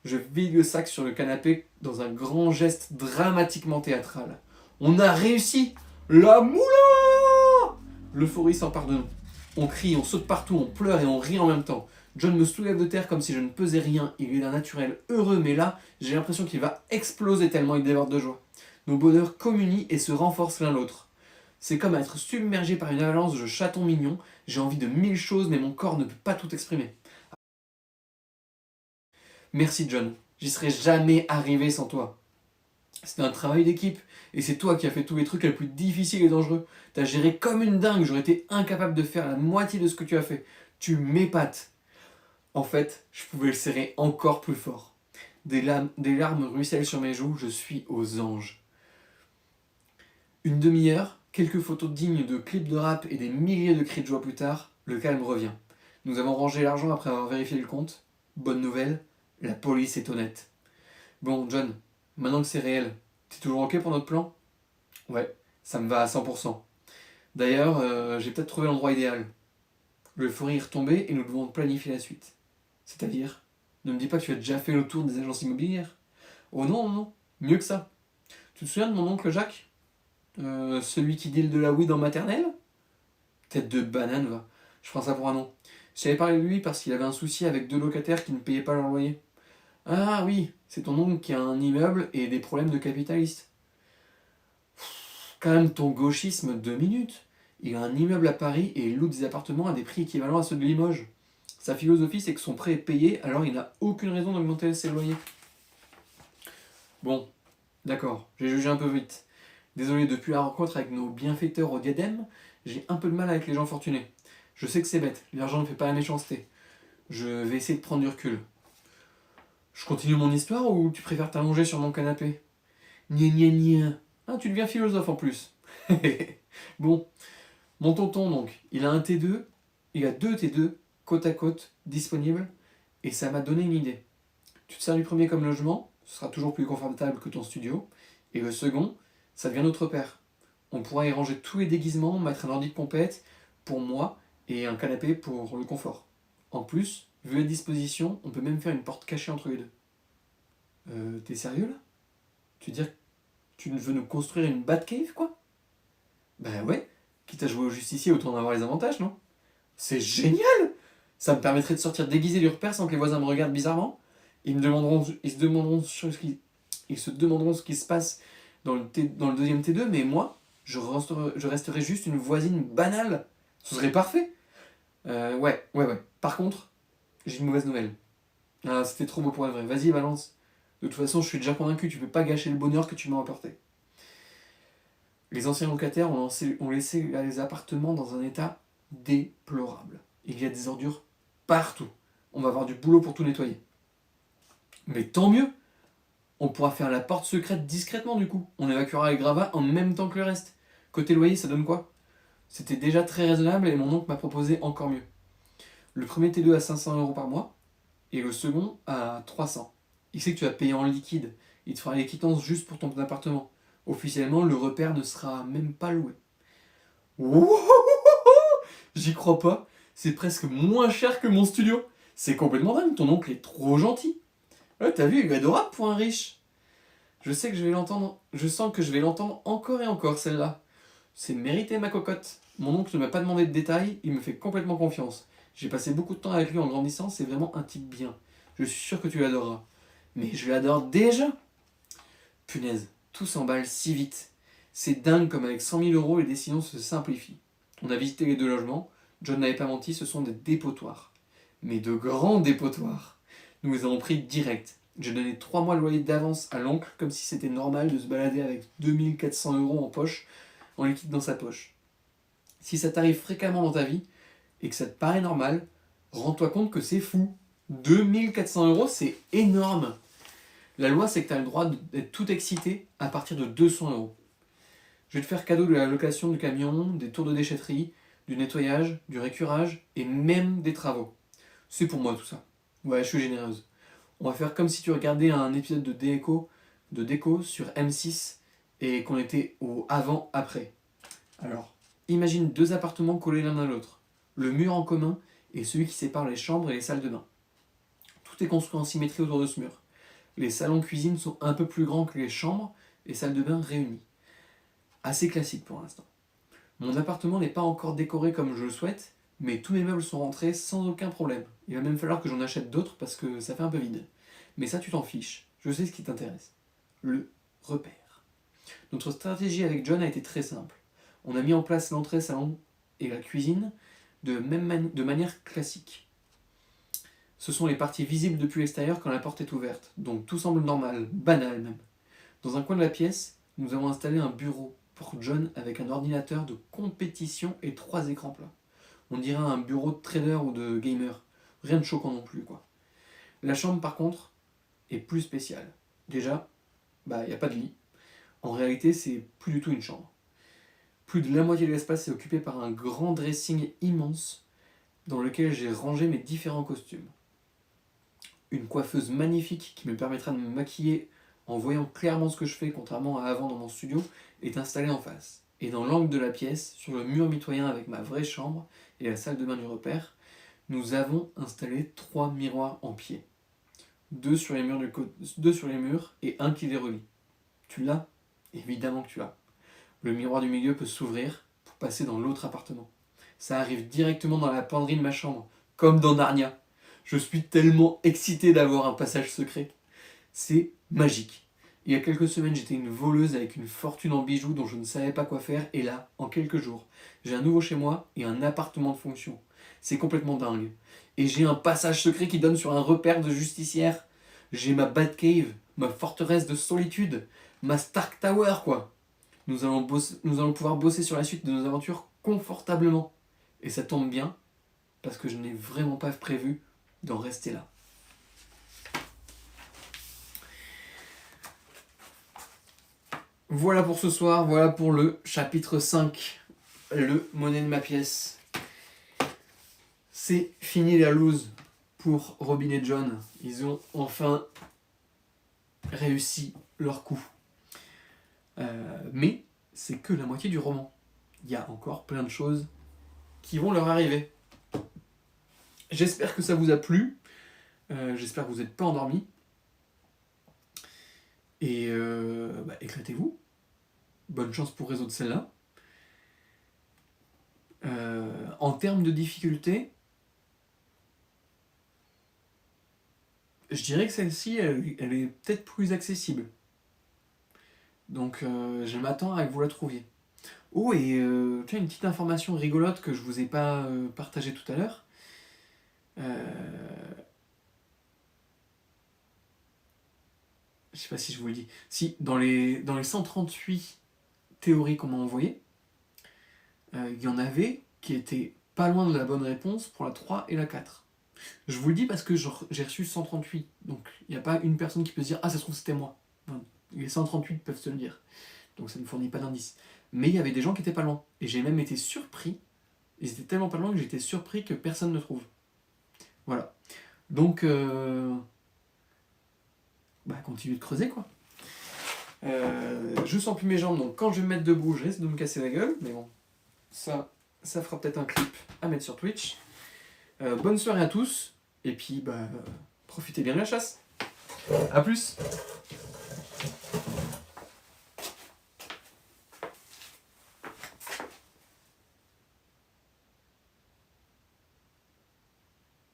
Je vide le sac sur le canapé dans un grand geste dramatiquement théâtral. On a réussi! La moula! L'euphorie s'empare de nous. On crie, on saute partout, on pleure et on rit en même temps. John me soulève de terre comme si je ne pesais rien. Il est d'un naturel heureux, mais là, j'ai l'impression qu'il va exploser tellement il déborde de joie. Nos bonheurs communient et se renforcent l'un l'autre. C'est comme être submergé par une avalanche de chatons mignons. J'ai envie de 1000 choses, mais mon corps ne peut pas tout exprimer. Merci John, j'y serais jamais arrivé sans toi. C'était un travail d'équipe, et c'est toi qui as fait tous les trucs les plus difficiles et dangereux. T'as géré comme une dingue, j'aurais été incapable de faire la moitié de ce que tu as fait. Tu m'épates. En fait, je pouvais le serrer encore plus fort. Des larmes ruissellent sur mes joues, je suis aux anges. Une demi-heure, quelques photos dignes de clips de rap et des milliers de cris de joie plus tard, le calme revient. Nous avons rangé l'argent après avoir vérifié le compte. Bonne nouvelle, la police est honnête. Bon, John, maintenant que c'est réel, t'es toujours ok pour notre plan? Ouais, ça me va à 100%. D'ailleurs, j'ai peut-être trouvé l'endroit idéal. L'euphorie est retombée et nous devons planifier la suite. C'est-à-dire, ne me dis pas que tu as déjà fait le tour des agences immobilières. Oh non, non, non, mieux que ça. Tu te souviens de mon oncle Jacques? Celui qui deal de la weed en maternelle? Tête de banane, va. Je prends ça pour un nom. Je t'avais parlé de lui parce qu'il avait un souci avec 2 locataires qui ne payaient pas leur loyer. Ah oui, c'est ton oncle qui a un immeuble et des problèmes de capitaliste. Quand même ton gauchisme 2 minutes. Il a un immeuble à Paris et il loue des appartements à des prix équivalents à ceux de Limoges. Sa philosophie, c'est que son prêt est payé, alors il n'a aucune raison d'augmenter ses loyers. Bon, d'accord, j'ai jugé un peu vite. Désolé, depuis la rencontre avec nos bienfaiteurs au diadème, j'ai un peu de mal avec les gens fortunés. Je sais que c'est bête, l'argent ne fait pas la méchanceté. Je vais essayer de prendre du recul. Je continue mon histoire ou tu préfères t'allonger sur mon canapé? Gna gna gna. Ah, tu deviens philosophe en plus. Bon, mon tonton donc, il a un T2, il a 2 T2, côte à côte, disponibles, et ça m'a donné une idée. Tu te sers du premier comme logement, ce sera toujours plus confortable que ton studio, et le second, ça devient notre père. On pourra y ranger tous les déguisements, mettre un ordi de pompette pour moi et un canapé pour le confort. En plus, vu la disposition, on peut même faire une porte cachée entre les deux. T'es sérieux là? Tu veux dire que tu veux nous construire une Batcave quoi? Bah ouais, quitte à jouer au justicier, autant en avoir les avantages, non? C'est génial! Ça me permettrait de sortir déguisé du repère sans que les voisins me regardent bizarrement. Ils se demanderont ce qui se passe dans le deuxième T2, mais moi, je resterai juste une voisine banale. Ce serait parfait. Ouais. Par contre, j'ai une mauvaise nouvelle. Ah, c'était trop beau pour être vrai. Vas-y, balance. De toute façon, je suis déjà convaincu, tu peux pas gâcher le bonheur que tu m'as apporté. Les anciens locataires ont laissé les appartements dans un état déplorable. Il y a des ordures partout. On va avoir du boulot pour tout nettoyer. Mais tant mieux! On pourra faire la porte secrète discrètement du coup. On évacuera les gravats en même temps que le reste. Côté loyer, ça donne quoi? C'était déjà très raisonnable et mon oncle m'a proposé encore mieux. Le premier T2 à 500 € par mois et le second à 300. Il sait que tu vas payer en liquide. Il te fera les quittances juste pour ton appartement. Officiellement, le repère ne sera même pas loué. Wouhou! J'y crois pas. C'est presque moins cher que mon studio. C'est complètement dingue. Ton oncle est trop gentil. Ouais, t'as vu, il est adorable pour un riche. Je sens que je vais l'entendre encore et encore celle-là. C'est mérité ma cocotte. Mon oncle ne m'a pas demandé de détails, il me fait complètement confiance. J'ai passé beaucoup de temps avec lui en grandissant, c'est vraiment un type bien. Je suis sûr que tu l'adoreras. Mais je l'adore déjà. Punaise, tout s'emballe si vite. C'est dingue comme avec 100 000 euros, les décisions se simplifient. On a visité les 2 logements. John n'avait pas menti, ce sont des dépotoirs. Mais de grands dépotoirs. Nous les avons pris direct. J'ai donné 3 mois de loyer d'avance à l'oncle, comme si c'était normal de se balader avec 2400 euros en poche, en liquide dans sa poche. Si ça t'arrive fréquemment dans ta vie, et que ça te paraît normal, rends-toi compte que c'est fou. 2400 euros, c'est énorme. La loi, c'est que tu as le droit d'être tout excité à partir de 200 euros. Je vais te faire cadeau de la location du camion, des tours de déchetterie, du nettoyage, du récurage et même des travaux. C'est pour moi tout ça. Ouais, je suis généreuse. On va faire comme si tu regardais un épisode de déco sur M6 et qu'on était au avant-après. Alors, imagine 2 appartements collés l'un à l'autre. Le mur en commun et celui qui sépare les chambres et les salles de bain. Tout est construit en symétrie autour de ce mur. Les salons cuisine sont un peu plus grands que les chambres et salles de bain réunies. Assez classique pour l'instant. Mon appartement n'est pas encore décoré comme je le souhaite, mais tous mes meubles sont rentrés sans aucun problème. Il va même falloir que j'en achète d'autres parce que ça fait un peu vide. Mais ça, tu t'en fiches. Je sais ce qui t'intéresse. Le repère. Notre stratégie avec John a été très simple. On a mis en place l'entrée, salon et la cuisine de manière classique. Ce sont les parties visibles depuis l'extérieur quand la porte est ouverte, donc tout semble normal, banal même. Dans un coin de la pièce, nous avons installé un bureau pour John avec un ordinateur de compétition et 3 écrans plats. On dirait un bureau de trader ou de gamer. Rien de choquant non plus, quoi. La chambre, par contre, est plus spéciale. Déjà, il n'y a pas de lit. En réalité, c'est plus du tout une chambre. Plus de la moitié de l'espace est occupé par un grand dressing immense dans lequel j'ai rangé mes différents costumes. Une coiffeuse magnifique qui me permettra de me maquiller en voyant clairement ce que je fais, contrairement à avant dans mon studio, est installée en face. Et dans l'angle de la pièce, sur le mur mitoyen avec ma vraie chambre et la salle de bain du repère, nous avons installé 3 miroirs en pied. 2 sur les murs et un qui les relie. Tu l'as ? Évidemment que tu l'as. Le miroir du milieu peut s'ouvrir pour passer dans l'autre appartement. Ça arrive directement dans la penderie de ma chambre, comme dans Narnia. Je suis tellement excité d'avoir un passage secret. C'est magique. Il y a quelques semaines, j'étais une voleuse avec une fortune en bijoux dont je ne savais pas quoi faire, et là, en quelques jours, j'ai un nouveau chez moi et un appartement de fonction. C'est complètement dingue. Et j'ai un passage secret qui donne sur un repère de justicière. J'ai ma Batcave, ma forteresse de solitude, ma Stark Tower, quoi. Nous allons pouvoir bosser sur la suite de nos aventures confortablement. Et ça tombe bien, parce que je n'ai vraiment pas prévu d'en rester là. Voilà pour ce soir, voilà pour le chapitre 5, le monnaie de ma pièce. C'est fini la loose pour Robin et John. Ils ont enfin réussi leur coup. Mais c'est que la moitié du roman. Il y a encore plein de choses qui vont leur arriver. J'espère que ça vous a plu. J'espère que vous n'êtes pas endormis. Et éclatez-vous. Bonne chance pour résoudre celle-là. En termes de difficulté, je dirais que celle-ci, elle est peut-être plus accessible. Donc je m'attends à que vous la trouviez. Oh, et tiens, une petite information rigolote que je vous ai pas partagée tout à l'heure. Je sais pas si je vous le dis. Si, dans les 138 théories qu'on m'a envoyées, il y en avait qui étaient pas loin de la bonne réponse pour la 3 et la 4. Je vous le dis parce que j'ai reçu 138, donc il n'y a pas une personne qui peut se dire « Ah, ça se trouve, c'était moi ». Les 138 peuvent se le dire, donc ça ne fournit pas d'indice. Mais il y avait des gens qui étaient pas loin, et j'ai même été surpris, ils étaient tellement pas loin que j'étais surpris que personne ne trouve. Voilà. Donc, continuez de creuser, quoi. Je sens plus mes jambes, donc quand je vais me mettre debout, je risque de me casser la gueule, mais bon, ça fera peut-être un clip à mettre sur Twitch. Bonne soirée à tous, et puis profitez bien de la chasse. A plus.